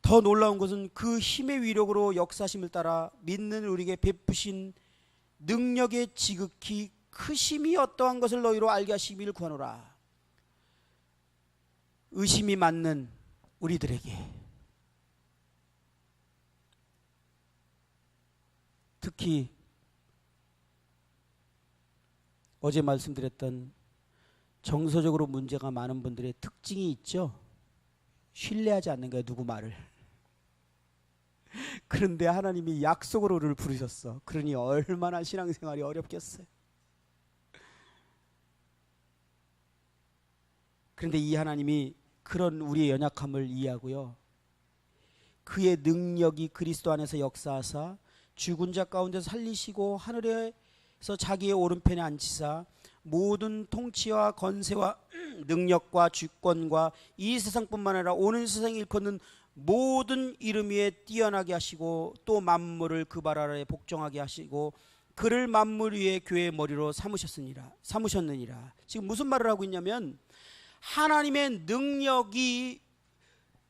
S1: 더 놀라운 것은 그 힘의 위력으로 역사심을 따라 믿는 우리에게 베푸신 능력의 지극히 크심이 어떠한 것을 너희로 알게 하시기를 구하노라. 의심이 많는 우리들에게, 특히 어제 말씀드렸던 정서적으로 문제가 많은 분들의 특징이 있죠. 신뢰하지 않는 거예요, 누구 말을. 그런데 하나님이 약속으로 우리를 부르셨어. 그러니 얼마나 신앙생활이 어렵겠어요. 그런데 이 하나님이 그런 우리의 연약함을 이해하고요, 그의 능력이 그리스도 안에서 역사하사 죽은 자 가운데서 살리시고 하늘에서 자기의 오른편에 앉히사 모든 통치와 권세와 능력과 주권과 이 세상뿐만 아니라 오는 세상에 일컫는 모든 이름 위에 뛰어나게 하시고 또 만물을 그 발 아래에 복종하게 하시고 그를 만물 위에 교회의 머리로 삼으셨느니라. 지금 무슨 말을 하고 있냐면, 하나님의 능력이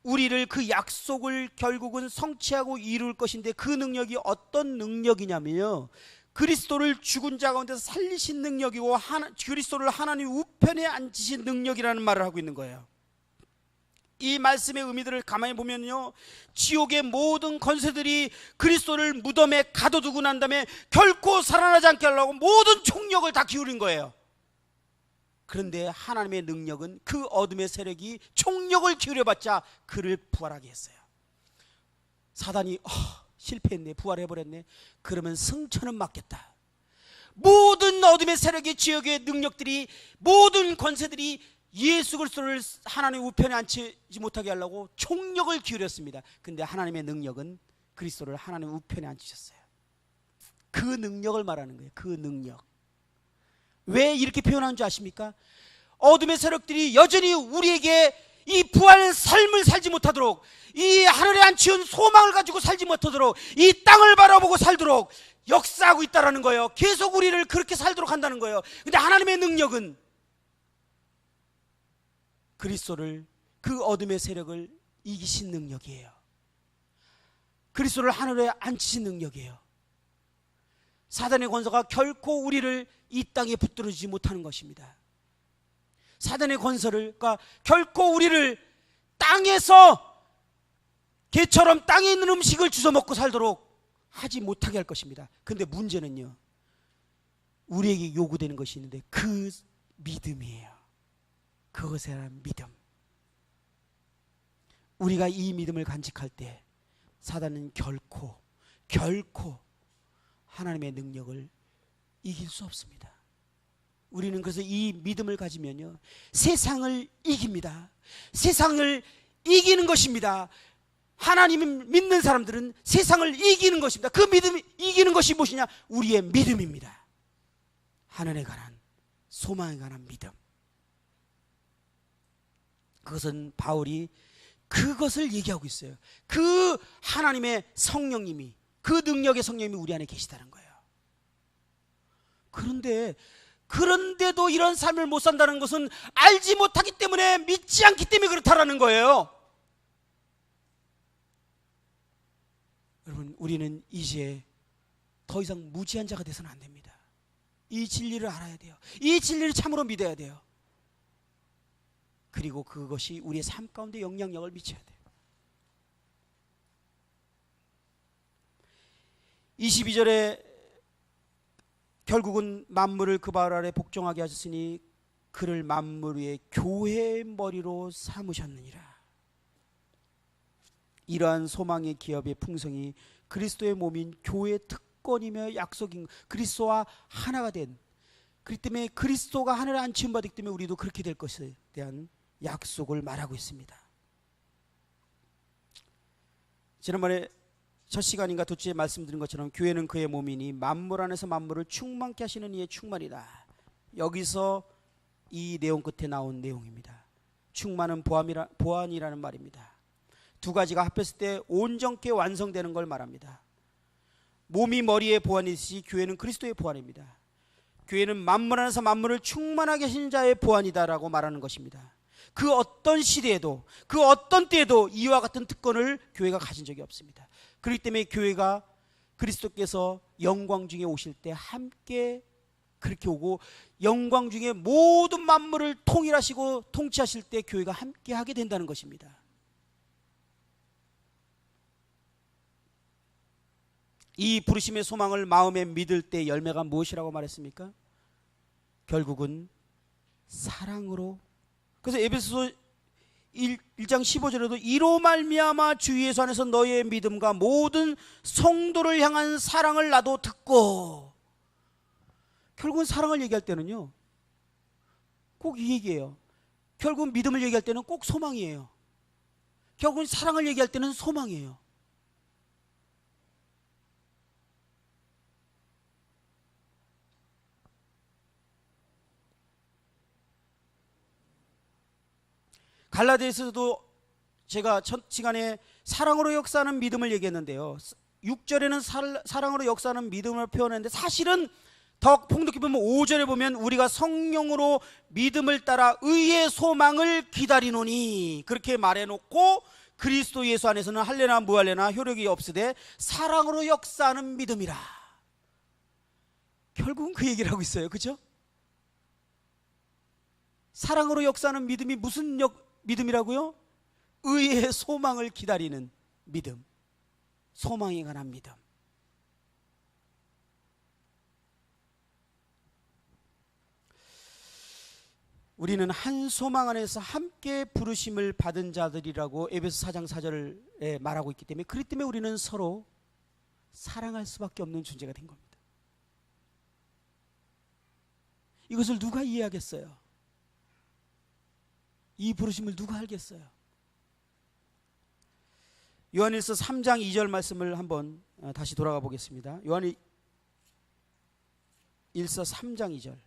S1: 우리를 그 약속을 결국은 성취하고 이룰 것인데, 그 능력이 어떤 능력이냐면요, 그리스도를 죽은 자 가운데서 살리신 능력이고 그리스도를 하나님 우편에 앉히신 능력이라는 말을 하고 있는 거예요. 이 말씀의 의미들을 가만히 보면요, 지옥의 모든 권세들이 그리스도를 무덤에 가둬두고 난 다음에 결코 살아나지 않게 하려고 모든 총력을 다 기울인 거예요. 그런데 하나님의 능력은 그 어둠의 세력이 총력을 기울여봤자 그를 부활하게 했어요. 사단이 실패했네, 부활해버렸네, 그러면 승천은 맞겠다. 모든 어둠의 세력의 지역의 능력들이, 모든 권세들이 예수 그리스도를 하나님 우편에 앉히지 못하게 하려고 총력을 기울였습니다. 근데 하나님의 능력은 그리스도를 하나님 우편에 앉히셨어요. 그 능력을 말하는 거예요. 그 능력. 왜 이렇게 표현하는 줄 아십니까? 어둠의 세력들이 여전히 우리에게 이 부활 삶을 살지 못하도록, 이 하늘에 앉히운 소망을 가지고 살지 못하도록, 이 땅을 바라보고 살도록 역사하고 있다는 거예요. 계속 우리를 그렇게 살도록 한다는 거예요. 근데 하나님의 능력은 그리스도를, 그 어둠의 세력을 이기신 능력이에요. 그리스도를 하늘에 앉히신 능력이에요. 사단의 권세가 결코 우리를 이 땅에 붙들어주지 못하는 것입니다. 사단의 권세를, 그러니까 결코 우리를 땅에서 개처럼 땅에 있는 음식을 주워 먹고 살도록 하지 못하게 할 것입니다. 그런데 문제는요, 우리에게 요구되는 것이 있는데 그 믿음이에요. 그것에 대한 믿음. 우리가 이 믿음을 간직할 때 사단은 결코 하나님의 능력을 이길 수 없습니다. 우리는 그래서 이 믿음을 가지면요, 세상을 이깁니다. 세상을 이기는 것입니다. 하나님을 믿는 사람들은 세상을 이기는 것입니다. 그 믿음이 이기는 것이 무엇이냐? 우리의 믿음입니다. 하늘에 관한, 소망에 관한 믿음. 그것은 바울이 그것을 얘기하고 있어요. 그 하나님의 성령님이, 그 능력의 성령님이 우리 안에 계시다는 거예요. 그런데도 이런 삶을 못 산다는 것은 알지 못하기 때문에, 믿지 않기 때문에 그렇다라는 거예요. 여러분, 우리는 이제 더 이상 무지한 자가 돼서는 안 됩니다. 이 진리를 알아야 돼요. 이 진리를 참으로 믿어야 돼요. 그리고 그것이 우리의 삶 가운데 영향력을 미쳐야 돼요. 22절에 결국은 만물을 그 발 아래 복종하게 하셨으니 그를 만물 위에 교회의 머리로 삼으셨느니라. 이러한 소망의 기업의 풍성이 그리스도의 몸인 교회의 특권이며 약속인, 그리스도와 하나가 된, 그렇기 때문에 그리스도가 하늘에 앉힘 받기 때문에 우리도 그렇게 될 것에 대한 약속을 말하고 있습니다. 지난번에 첫 시간인가 둘째 말씀드린 것처럼 교회는 그의 몸이니 만물 안에서 만물을 충만케 하시는 이의 충만이다. 여기서 이 내용 끝에 나온 내용입니다. 충만은 보완이라는 말입니다. 두 가지가 합했을 때 온전케 완성되는 걸 말합니다. 몸이 머리의 보완이듯이 교회는 그리스도의 보완입니다. 교회는 만물 안에서 만물을 충만하게 하신 자의 보완이다라고 말하는 것입니다. 그 어떤 시대에도, 그 어떤 때에도 이와 같은 특권을 교회가 가진 적이 없습니다. 그렇기 때문에 교회가 그리스도께서 영광 중에 오실 때 함께 그렇게 오고, 영광 중에 모든 만물을 통일하시고 통치하실 때 교회가 함께 하게 된다는 것입니다. 이 부르심의 소망을 마음에 믿을 때 열매가 무엇이라고 말했습니까? 결국은 사랑으로. 그래서 에베소서 1장 15절에도 이로 말미암아 주 예수 안에서 너희의 믿음과 모든 성도를 향한 사랑을 나도 듣고. 결국은 사랑을 얘기할 때는요, 꼭 이 얘기예요. 결국은 믿음을 얘기할 때는 꼭 소망이에요. 결국은 사랑을 얘기할 때는 소망이에요. 갈라디아서도 제가 첫 시간에 사랑으로 역사하는 믿음을 얘기했는데요, 6절에는 사랑으로 역사하는 믿음을 표현했는데, 사실은 더 풍족히 보면 5절에 보면 우리가 성령으로 믿음을 따라 의의 소망을 기다리노니 그렇게 말해놓고, 그리스도 예수 안에서는 할례나 무할례나 효력이 없으되 사랑으로 역사하는 믿음이라. 결국은 그 얘기를 하고 있어요. 그죠? 사랑으로 역사하는 믿음이 무슨 믿음이라고요? 의의 소망을 기다리는 믿음, 소망에 관한 믿음. 우리는 한 소망 안에서 함께 부르심을 받은 자들이라고 에베소 4장 4절에 말하고 있기 때문에, 그렇기 때문에 우리는 서로 사랑할 수밖에 없는 존재가 된 겁니다. 이것을 누가 이해하겠어요? 이 부르심을 누가 알겠어요? 요한일서 3장 2절 말씀을 한번 다시 돌아가 보겠습니다. 요한일서 3장 2절.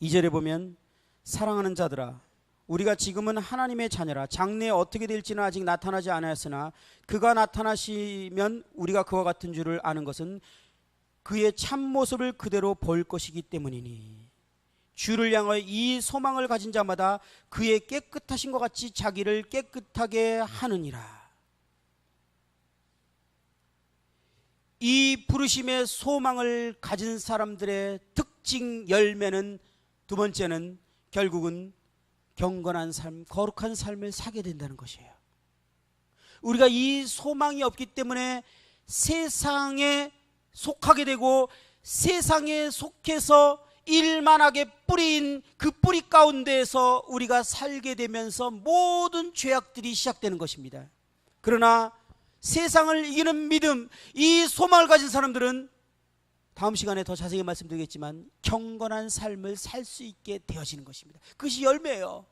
S1: 이 절에 보면, 사랑하는 자들아, 우리가 지금은 하나님의 자녀라. 장래에 어떻게 될지는 아직 나타나지 않았으나 그가 나타나시면 우리가 그와 같은 줄을 아는 것은 그의 참모습을 그대로 볼 것이기 때문이니, 주를 향하여 이 소망을 가진 자마다 그의 깨끗하신 것 같이 자기를 깨끗하게 하느니라. 이 부르심의 소망을 가진 사람들의 특징 열매는, 두 번째는 결국은 경건한 삶, 거룩한 삶을 살게 된다는 것이에요. 우리가 이 소망이 없기 때문에 세상에 속하게 되고, 세상에 속해서 일만하게 뿌린 그 뿌리 가운데에서 우리가 살게 되면서 모든 죄악들이 시작되는 것입니다. 그러나 세상을 이기는 믿음, 이 소망을 가진 사람들은 다음 시간에 더 자세히 말씀드리겠지만 경건한 삶을 살 수 있게 되어지는 것입니다. 그것이 열매예요.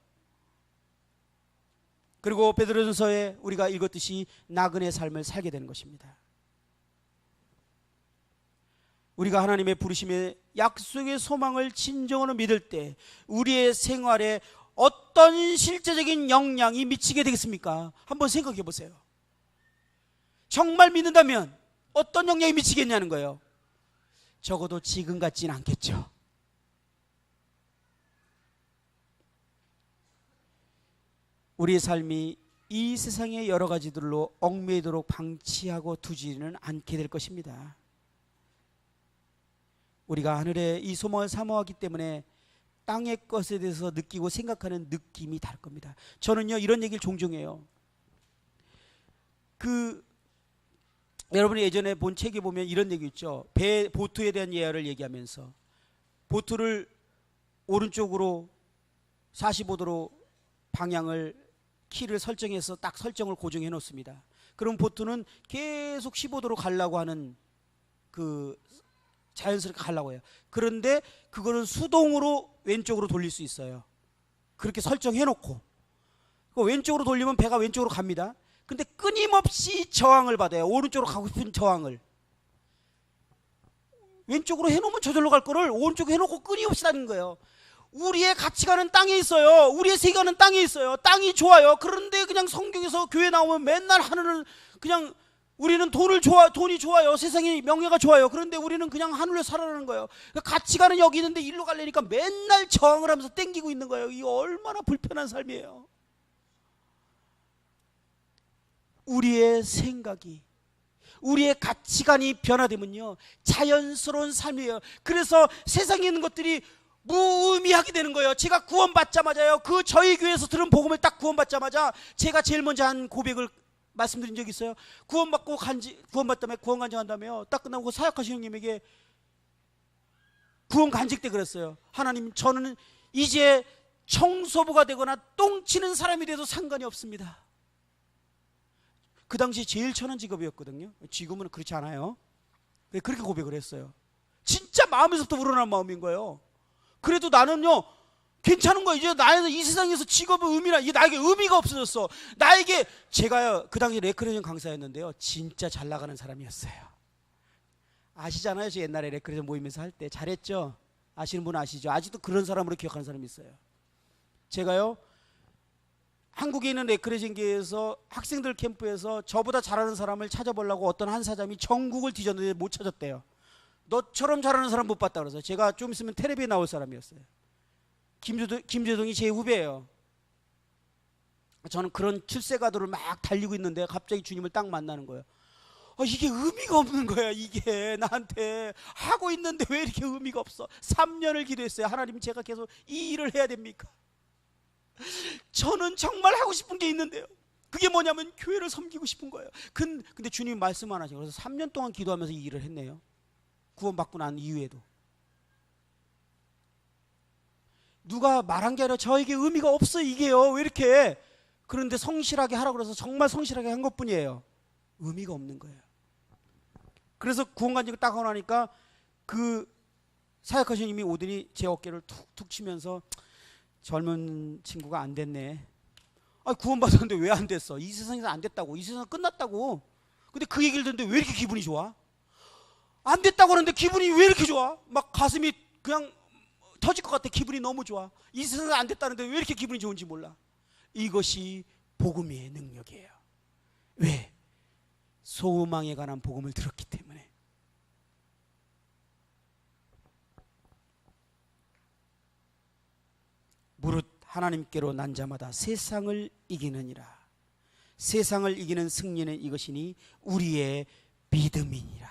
S1: 그리고 베드로전서에 우리가 읽었듯이 나그네 삶을 살게 되는 것입니다. 우리가 하나님의 부르심의 약속의 소망을 진정으로 믿을 때 우리의 생활에 어떤 실제적인 영향이 미치게 되겠습니까? 한번 생각해 보세요. 정말 믿는다면 어떤 영향이 미치겠냐는 거예요. 적어도 지금 같지는 않겠죠. 우리의 삶이 이 세상의 여러 가지들로 얽매이도록 방치하고 두지는 않게 될 것입니다. 우리가 하늘의 이 소망을 사모하기 때문에 땅의 것에 대해서 느끼고 생각하는 느낌이 다를 겁니다. 저는요, 이런 얘기를 종종 해요. 여러분이 예전에 본 책에 보면 이런 얘기 있죠. 보트에 대한 예화를 얘기하면서 보트를 오른쪽으로 45도로 방향을 키를 설정해서 딱 설정을 고정해 놓습니다. 그럼 보트는 계속 15도로 가려고 하는, 자연스럽게 가려고 해요. 그런데 그거는 수동으로 왼쪽으로 돌릴 수 있어요. 그렇게 설정해 놓고 왼쪽으로 돌리면 배가 왼쪽으로 갑니다. 근데 끊임없이 저항을 받아요. 오른쪽으로 가고 싶은 저항을. 왼쪽으로 해놓으면 저절로 갈 거를 오른쪽으로 해놓고 끊임없이 다니는 거예요. 우리의 가치관은 땅에 있어요. 우리의 세계관은 땅에 있어요. 땅이 좋아요. 그런데 그냥 성경에서 교회 나오면 맨날 하늘을 그냥, 우리는 돈이 좋아요. 세상의 명예가 좋아요. 그런데 우리는 그냥 하늘에 살아가는 거예요. 가치관은 여기 있는데 일로 가려니까 맨날 저항을 하면서 땡기고 있는 거예요. 이거 얼마나 불편한 삶이에요. 우리의 생각이, 우리의 가치관이 변화되면요, 자연스러운 삶이에요. 그래서 세상에 있는 것들이 무의미하게 되는 거예요. 제가 구원받자마자요, 저희 교회에서 들은 복음을 딱 구원받자마자 제가 제일 먼저 한 고백을 말씀드린 적이 있어요. 구원받다며 구원 간증한다며요. 딱 끝나고 사역하시는 형님에게 구원 간증 때 그랬어요. 하나님, 저는 이제 청소부가 되거나 똥치는 사람이 돼도 상관이 없습니다. 그 당시 제일 천한 직업이었거든요. 지금은 그렇지 않아요. 그렇게 고백을 했어요. 진짜 마음에서부터 우러나는 마음인 거예요. 그래도 나는요, 괜찮은 거예요. 이제 나는 이 세상에서 직업의 의미나, 이게 나에게 의미가 없어졌어. 제가요, 그 당시 레크레이션 강사였는데요, 진짜 잘 나가는 사람이었어요. 아시잖아요. 저 옛날에 레크레이션 모임에서 할 때 잘했죠. 아시는 분 아시죠? 아직도 그런 사람으로 기억하는 사람이 있어요. 제가요, 한국에 있는 레크레이션계에서 학생들 캠프에서 저보다 잘하는 사람을 찾아보려고 어떤 한 사장이 전국을 뒤졌는데 못 찾았대요. 너처럼 잘하는 사람 못 봤다 그래서 제가 좀 있으면 텔레비에 나올 사람이었어요. 김재동이 제 후배예요. 저는 그런 출세가도를 막 달리고 있는데 갑자기 주님을 딱 만나는 거예요. 이게 의미가 없는 거야. 이게 나한테 하고 있는데 왜 이렇게 의미가 없어? 3년을 기도했어요. 하나님, 제가 계속 이 일을 해야 됩니까? 저는 정말 하고 싶은 게 있는데요. 그게 뭐냐면 교회를 섬기고 싶은 거예요. 근데 주님 말씀 안 하시고, 그래서 3년 동안 기도하면서 이 일을 했네요. 구원받고 난 이후에도. 누가 말한 게 아니라 저에게 의미가 없어 이게요. 왜 이렇게? 그런데 성실하게 하라고 그래서 정말 성실하게 한 것뿐이에요. 의미가 없는 거예요. 그래서 구원간증을 딱 하고 나니까 그 사역하신 님이 오더니 제 어깨를 툭툭 치면서, 젊은 친구가 안 됐네. 구원받았는데 왜 안 됐어? 이 세상에서 안 됐다고. 이 세상 끝났다고. 근데 그 얘기를 듣는데 왜 이렇게 기분이 좋아? 안 됐다고 하는데 기분이 왜 이렇게 좋아? 막 가슴이 그냥 터질 것 같아. 기분이 너무 좋아. 이 세상에 안 됐다는데 왜 이렇게 기분이 좋은지 몰라. 이것이 복음의 능력이에요. 왜? 소망에 관한 복음을 들었기 때문에. 무릇 하나님께로 난 자마다 세상을 이기느니라. 세상을 이기는 승리는 이것이니 우리의 믿음이니라.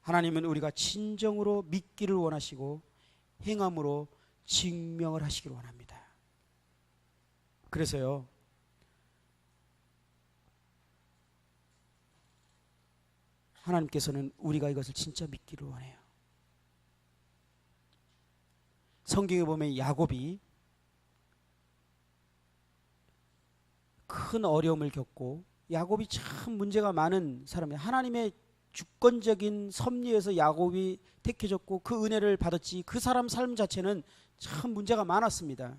S1: 하나님은 우리가 진정으로 믿기를 원하시고 행함으로 증명을 하시기를 원합니다. 그래서요, 하나님께서는 우리가 이것을 진짜 믿기를 원해요. 성경에 보면 야곱이 큰 어려움을 겪고, 야곱이 참 문제가 많은 사람이에요. 하나님의 주권적인 섭리에서 야곱이 택해졌고 그 은혜를 받았지, 그 사람 삶 자체는 참 문제가 많았습니다.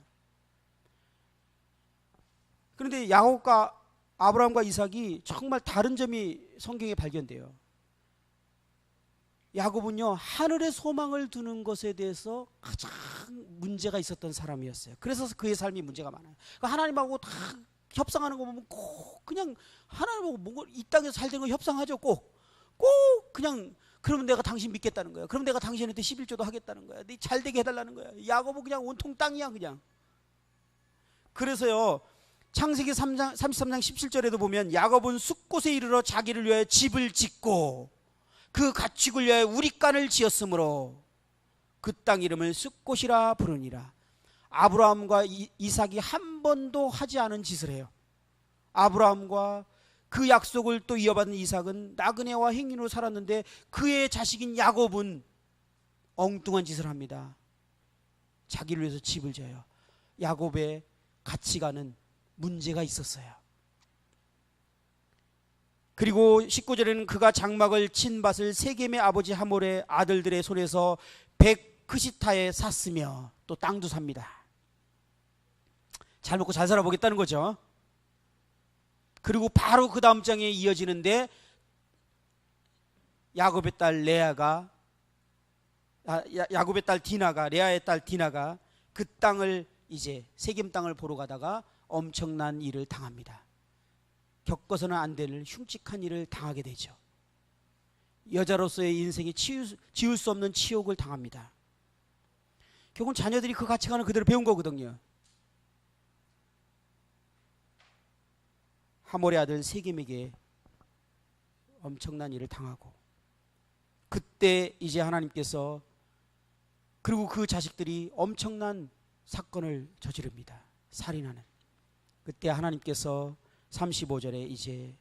S1: 그런데 야곱과 아브라함과 이삭이 정말 다른 점이 성경에 발견돼요. 야곱은요, 하늘의 소망을 두는 것에 대해서 가장 문제가 있었던 사람이었어요. 그래서 그의 삶이 문제가 많아요. 그러니까 하나님하고 다 협상하는 거 보면 꼭 그냥 하나님하고 뭔가 이 땅에서 잘 되는 거 협상하죠. 꼭 그냥, 그러면 내가 당신 믿겠다는 거야. 그러면 내가 당신한테 11조도 하겠다는 거야. 잘 되게 해달라는 거야. 야곱은 그냥 온통 땅이야 그냥. 그래서요, 창세기 33장 17절에도 보면 야곱은 숫곳에 이르러 자기를 위하여 집을 짓고 그 가축을 위하여 우릿간을 지었으므로 그 땅 이름을 숫곳이라 부르니라. 아브라함과 이삭이 한 번도 하지 않은 짓을 해요. 아브라함과 그 약속을 또 이어받은 이삭은 나그네와 행인으로 살았는데 그의 자식인 야곱은 엉뚱한 짓을 합니다. 자기를 위해서 집을 지어요. 야곱의 가치관은 문제가 있었어요. 그리고 19절에는 그가 장막을 친 밭을 세겜의 아버지 하몰의 아들들의 손에서 백크시타에 샀으며, 또 땅도 삽니다. 잘 먹고 잘 살아보겠다는 거죠. 그리고 바로 그 다음 장에 이어지는데 야곱의 딸 디나가, 레아의 딸 디나가 그 땅을, 이제 세겜 땅을 보러 가다가 엄청난 일을 당합니다. 겪어서는 안 될 흉측한 일을 당하게 되죠. 여자로서의 인생에 지울 수 없는 치욕을 당합니다. 결국은 자녀들이 그 가치관을 그대로 배운 거거든요. 하몰의 아들 세겜에게 엄청난 일을 당하고, 그때 이제 하나님께서, 그리고 그 자식들이 엄청난 사건을 저지릅니다. 살인하는. 그때 하나님께서 35절에 이제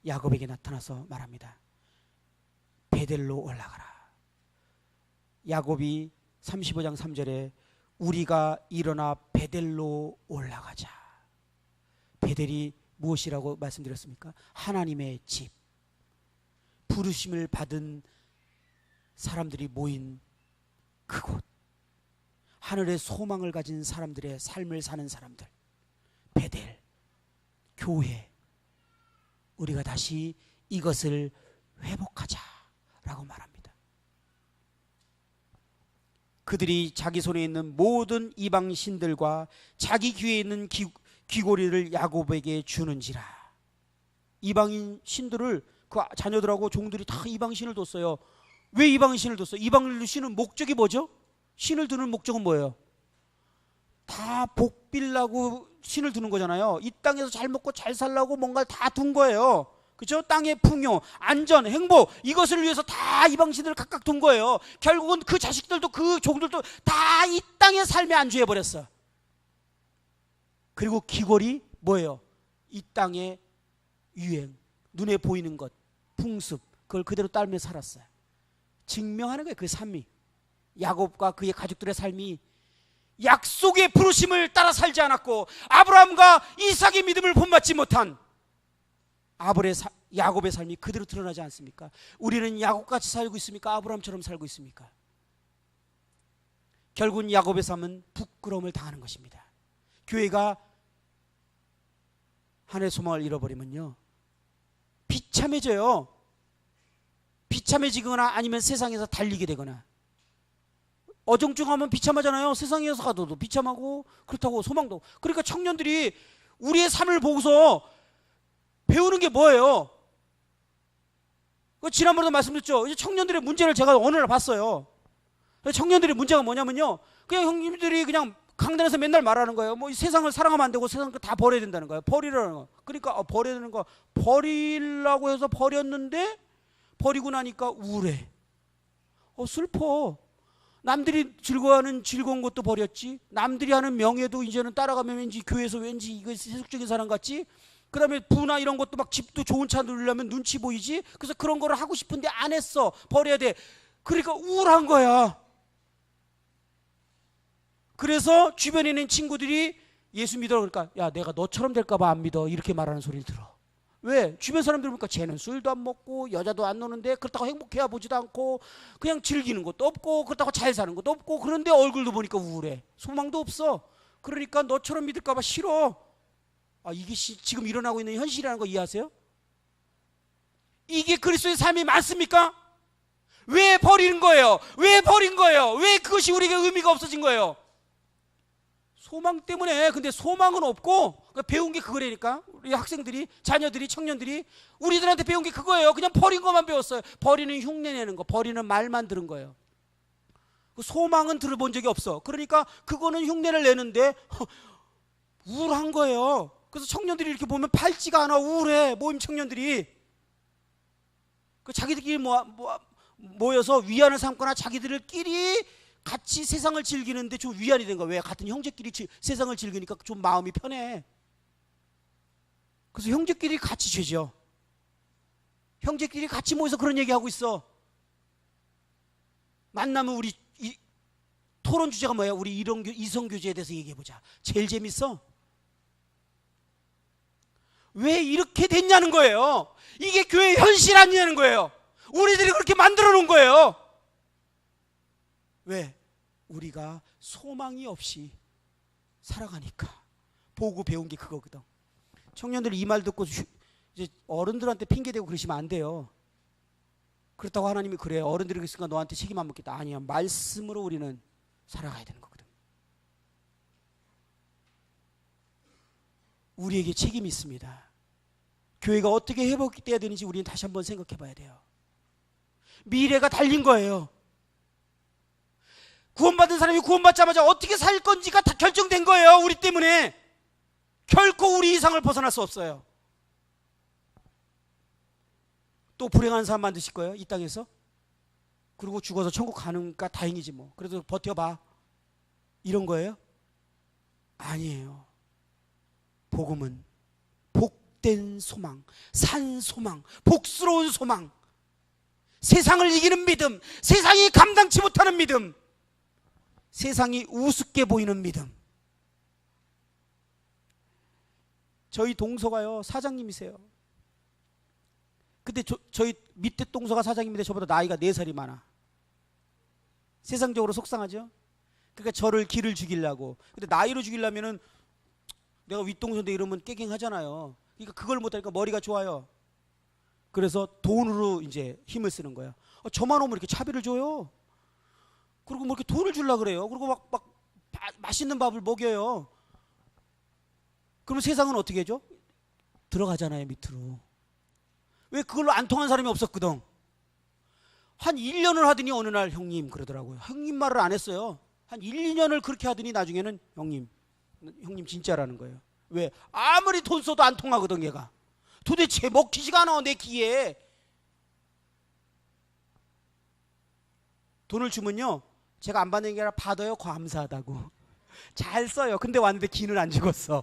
S1: 야곱에게 나타나서 말합니다. 베델로 올라가라. 야곱이 35장 3절에 우리가 일어나 베델로 올라가자. 베델이 무엇이라고 말씀드렸습니까? 하나님의 집, 부르심을 받은 사람들이 모인 그곳, 하늘의 소망을 가진 사람들의 삶을 사는 사람들, 베델, 교회. 우리가 다시 이것을 회복하자라고 말합니다. 그들이 자기 손에 있는 모든 이방 신들과 자기 귀에 있는 귀고리를 야곱에게 주는지라. 이방인 신들을 그 자녀들하고 종들이 다 이방 신을 뒀어요. 왜 이방 신을 뒀어요? 이방 신은 목적이 뭐죠? 신을 두는 목적은 뭐예요? 다 복 빌라고 신을 두는 거잖아요. 이 땅에서 잘 먹고 잘 살라고 뭔가를 다 둔 거예요. 그렇죠? 땅의 풍요, 안전, 행복, 이것을 위해서 다 이방신들을 각각 둔 거예요. 결국은 그 자식들도 그 종들도 다 이 땅의 삶에 안주해 버렸어. 그리고 귀골이 뭐예요? 이 땅의 유행, 눈에 보이는 것, 풍습, 그걸 그대로 따르며 살았어요. 증명하는 거예요. 그 삶이, 야곱과 그의 가족들의 삶이 약속의 부르심을 따라 살지 않았고 아브라함과 이삭의 믿음을 본받지 못한 야곱의 삶이 그대로 드러나지 않습니까? 우리는 야곱같이 살고 있습니까? 아브라함처럼 살고 있습니까? 결국은 야곱의 삶은 부끄러움을 당하는 것입니다. 교회가 하나의 소망을 잃어버리면요, 비참해져요. 비참해지거나 아니면 세상에서 달리게 되거나. 어정쩡하면 비참하잖아요. 세상에서 가도 비참하고, 그렇다고 소망도. 그러니까 청년들이 우리의 삶을 보고서 배우는 게 뭐예요? 지난번에도 말씀드렸죠. 이제 청년들의 문제를 제가 어느 날 봤어요. 청년들의 문제가 뭐냐면요, 그냥 형님들이 그냥 강단에서 맨날 말하는 거예요. 뭐 세상을 사랑하면 안 되고 세상 다 버려야 된다는 거예요. 버리라는 거. 그러니까 버려야 되는 거, 버리려고 해서 버렸는데 버리고 나니까 우울해. 슬퍼. 남들이 즐거워하는 즐거운 것도 버렸지. 남들이 하는 명예도 이제는 따라가면 왠지 교회에서 왠지 이거 세속적인 사람 같지. 그 다음에 부나 이런 것도 막 집도 좋은 차 누리려면 눈치 보이지. 그래서 그런 거를 하고 싶은데 안 했어. 버려야 돼. 그러니까 우울한 거야. 그래서 주변에 있는 친구들이 예수 믿어 그러니까, 야, 내가 너처럼 될까 봐 안 믿어, 이렇게 말하는 소리를 들어. 왜? 주변 사람들 보니까 쟤는 술도 안 먹고 여자도 안 노는데 그렇다고 행복해야 보지도 않고 그냥 즐기는 것도 없고 그렇다고 잘 사는 것도 없고, 그런데 얼굴도 보니까 우울해. 소망도 없어. 그러니까 너처럼 믿을까 봐 싫어. 이게 지금 일어나고 있는 현실이라는 거 이해하세요? 이게 그리스도의 삶이 맞습니까? 왜 버리는 거예요? 왜 버린 거예요? 왜 그것이 우리에게 의미가 없어진 거예요? 소망 때문에. 근데 소망은 없고 배운 게 그거라니까. 우리 학생들이, 자녀들이, 청년들이 우리들한테 배운 게 그거예요. 그냥 버린 것만 배웠어요. 버리는 흉내 내는 거, 버리는 말만 들은 거예요. 소망은 들어본 적이 없어. 그러니까 그거는 흉내를 내는데 우울한 거예요. 그래서 청년들이 이렇게 보면 밝지가 않아. 우울해. 모임 청년들이 자기들끼리 모여서 위안을 삼거나 자기들끼리 같이 세상을 즐기는데 좀 위안이 된 거야. 왜? 같은 형제끼리 세상을 즐기니까 좀 마음이 편해. 그래서 형제끼리 같이 죄죠. 형제끼리 같이 모여서 그런 얘기하고 있어. 만나면 우리 토론 주제가 뭐야? 우리 이성교제에 대해서 얘기해보자. 제일 재밌어. 왜 이렇게 됐냐는 거예요. 이게 교회의 현실 아니냐는 거예요. 우리들이 그렇게 만들어 놓은 거예요. 왜? 우리가 소망이 없이 살아가니까. 보고 배운 게 그거거든. 청년들이 이 말 듣고 이제 어른들한테 핑계대고 그러시면 안 돼요. 그렇다고 하나님이 그래요. 어른들이 그랬으니까 너한테 책임 안 묻겠다. 아니야. 말씀으로 우리는 살아가야 되는 거거든. 우리에게 책임이 있습니다. 교회가 어떻게 회복돼야 되는지 우리는 다시 한번 생각해 봐야 돼요. 미래가 달린 거예요. 구원받은 사람이 구원받자마자 어떻게 살 건지가 다 결정된 거예요. 우리 때문에. 결코 우리 이상을 벗어날 수 없어요. 또 불행한 사람 만드실 거예요, 이 땅에서. 그리고 죽어서 천국 가는가 다행이지 뭐. 그래도 버텨봐. 이런 거예요? 아니에요. 복음은 복된 소망, 산 소망, 복스러운 소망, 세상을 이기는 믿음, 세상이 감당치 못하는 믿음, 세상이 우습게 보이는 믿음. 저희 동서가요, 사장님이세요. 근데 저희 밑에 동서가 사장님인데 저보다 나이가 4살이 많아. 세상적으로 속상하죠? 그러니까 저를 기를 죽이려고. 근데 나이로 죽이려면은 내가 윗동서인데 이러면 깨갱하잖아요. 그러니까 그걸 못하니까 머리가 좋아요. 그래서 돈으로 이제 힘을 쓰는 거야. 저만 오면 이렇게 차비를 줘요. 그리고 뭐 이렇게 돈을 주려고 그래요. 그리고 막 맛있는 밥을 먹여요. 그러면 세상은 어떻게 해줘? 들어가잖아요, 밑으로. 왜? 그걸로 안 통한 사람이 없었거든. 한 1년을 하더니 어느 날 형님 그러더라고요. 형님 말을 안 했어요. 한 1, 2년을 그렇게 하더니 나중에는 형님 형님 진짜라는 거예요. 왜? 아무리 돈 써도 안 통하거든 얘가. 도대체 먹히지가 않아 내 귀에. 돈을 주면요 제가 안 받는 게 아니라 받아요. 감사하다고. 잘 써요. 근데 왔는데 기는 안 죽었어.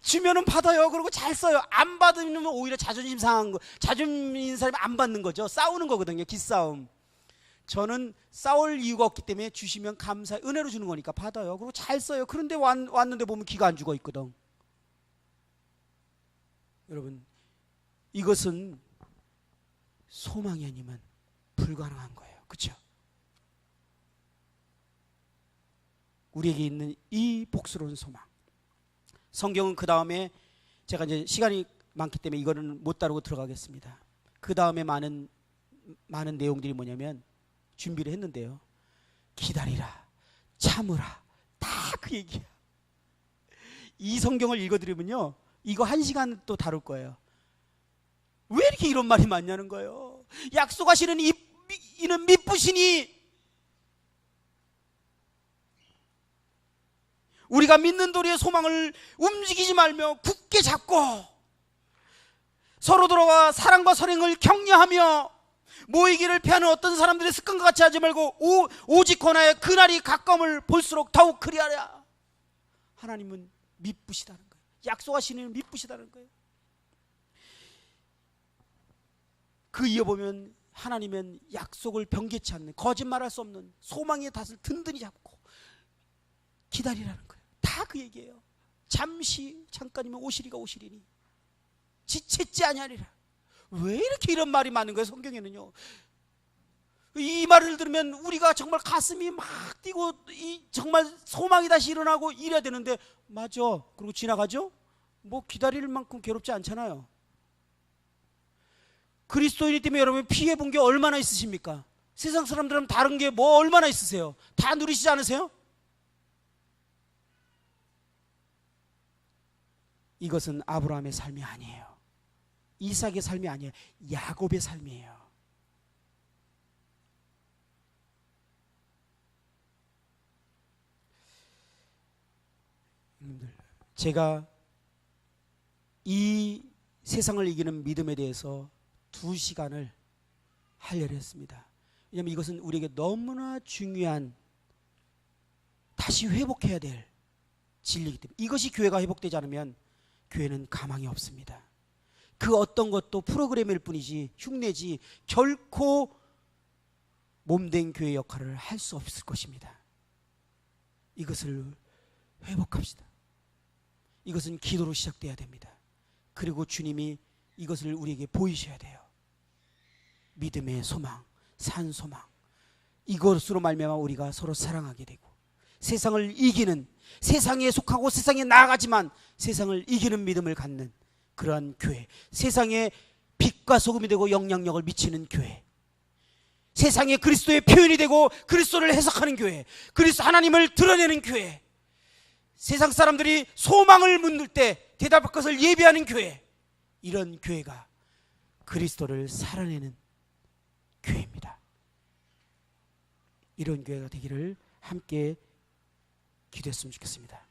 S1: 주면은 받아요. 그리고 잘 써요. 안 받으면 오히려 자존심 상한 거, 자존심 있는 사람이 안 받는 거죠. 싸우는 거거든요. 기싸움. 저는 싸울 이유가 없기 때문에 주시면 감사, 은혜로 주는 거니까 받아요. 그리고 잘 써요. 그런데 왔는데 보면 기가 안 죽어 있거든. 여러분, 이것은 소망이 아니면 불가능한 거예요. 그렇죠? 우리에게 있는 이 복스러운 소망. 성경은 그 다음에 제가 이제 시간이 많기 때문에 이거는 못 다루고 들어가겠습니다. 그 다음에 많은 내용들이 뭐냐면 준비를 했는데요. 기다리라, 참으라, 다 그 얘기야. 이 성경을 읽어드리면요, 이거 1시간 또 다룰 거예요. 왜 이렇게 이런 말이 많냐는 거예요. 약속하시는 이는 미쁘시니 우리가 믿는 도리의 소망을 움직이지 말며 굳게 잡고 서로 돌아와 사랑과 선행을 격려하며 모이기를 피하는 어떤 사람들의 습관과 같이 하지 말고 오직 권하여 그날이 가까움을 볼수록 더욱 그리하라. 하나님은 미쁘시다는 거예요. 약속하시는 미쁘시다는 거예요. 그 이어보면 하나님은 약속을 변개치 않는, 거짓말할 수 없는 소망의 닷을 든든히 잡고 기다리라는 거예요. 다 그 얘기예요. 잠깐이면 오시리가 오시리니 지체지 아니하리라. 왜 이렇게 이런 말이 많은 거예요? 성경에는요. 이 말을 들으면 우리가 정말 가슴이 막 뛰고 정말 소망이 다시 일어나고 이래야 되는데, 맞아. 그리고 지나가죠? 뭐 기다릴 만큼 괴롭지 않잖아요. 그리스도인이 때문에 여러분 피해 본 게 얼마나 있으십니까? 세상 사람들은 다른 게 뭐 얼마나 있으세요? 다 누리시지 않으세요? 이것은 아브라함의 삶이 아니에요. 이삭의 삶이 아니에요. 야곱의 삶이에요. 여러분들, 제가 이 세상을 이기는 믿음에 대해서 2시간을 하려고 했습니다. 왜냐하면 이것은 우리에게 너무나 중요한, 다시 회복해야 될 진리이기 때문에. 이것이 교회가 회복되지 않으면 교회는 가망이 없습니다. 그 어떤 것도 프로그램일 뿐이지, 흉내지 결코 몸된 교회 역할을 할 수 없을 것입니다. 이것을 회복합시다. 이것은 기도로 시작돼야 됩니다. 그리고 주님이 이것을 우리에게 보이셔야 돼요. 믿음의 소망, 산 소망. 이것으로 말미암아 우리가 서로 사랑하게 되고 세상을 이기는, 세상에 속하고 세상에 나아가지만 세상을 이기는 믿음을 갖는 그러한 교회, 세상에 빛과 소금이 되고 영향력을 미치는 교회, 세상에 그리스도의 표현이 되고 그리스도를 해석하는 교회, 그리스도 하나님을 드러내는 교회, 세상 사람들이 소망을 묻을 때 대답할 것을 예비하는 교회, 이런 교회가 그리스도를 살아내는 교회입니다. 이런 교회가 되기를 함께 기도했으면 좋겠습니다.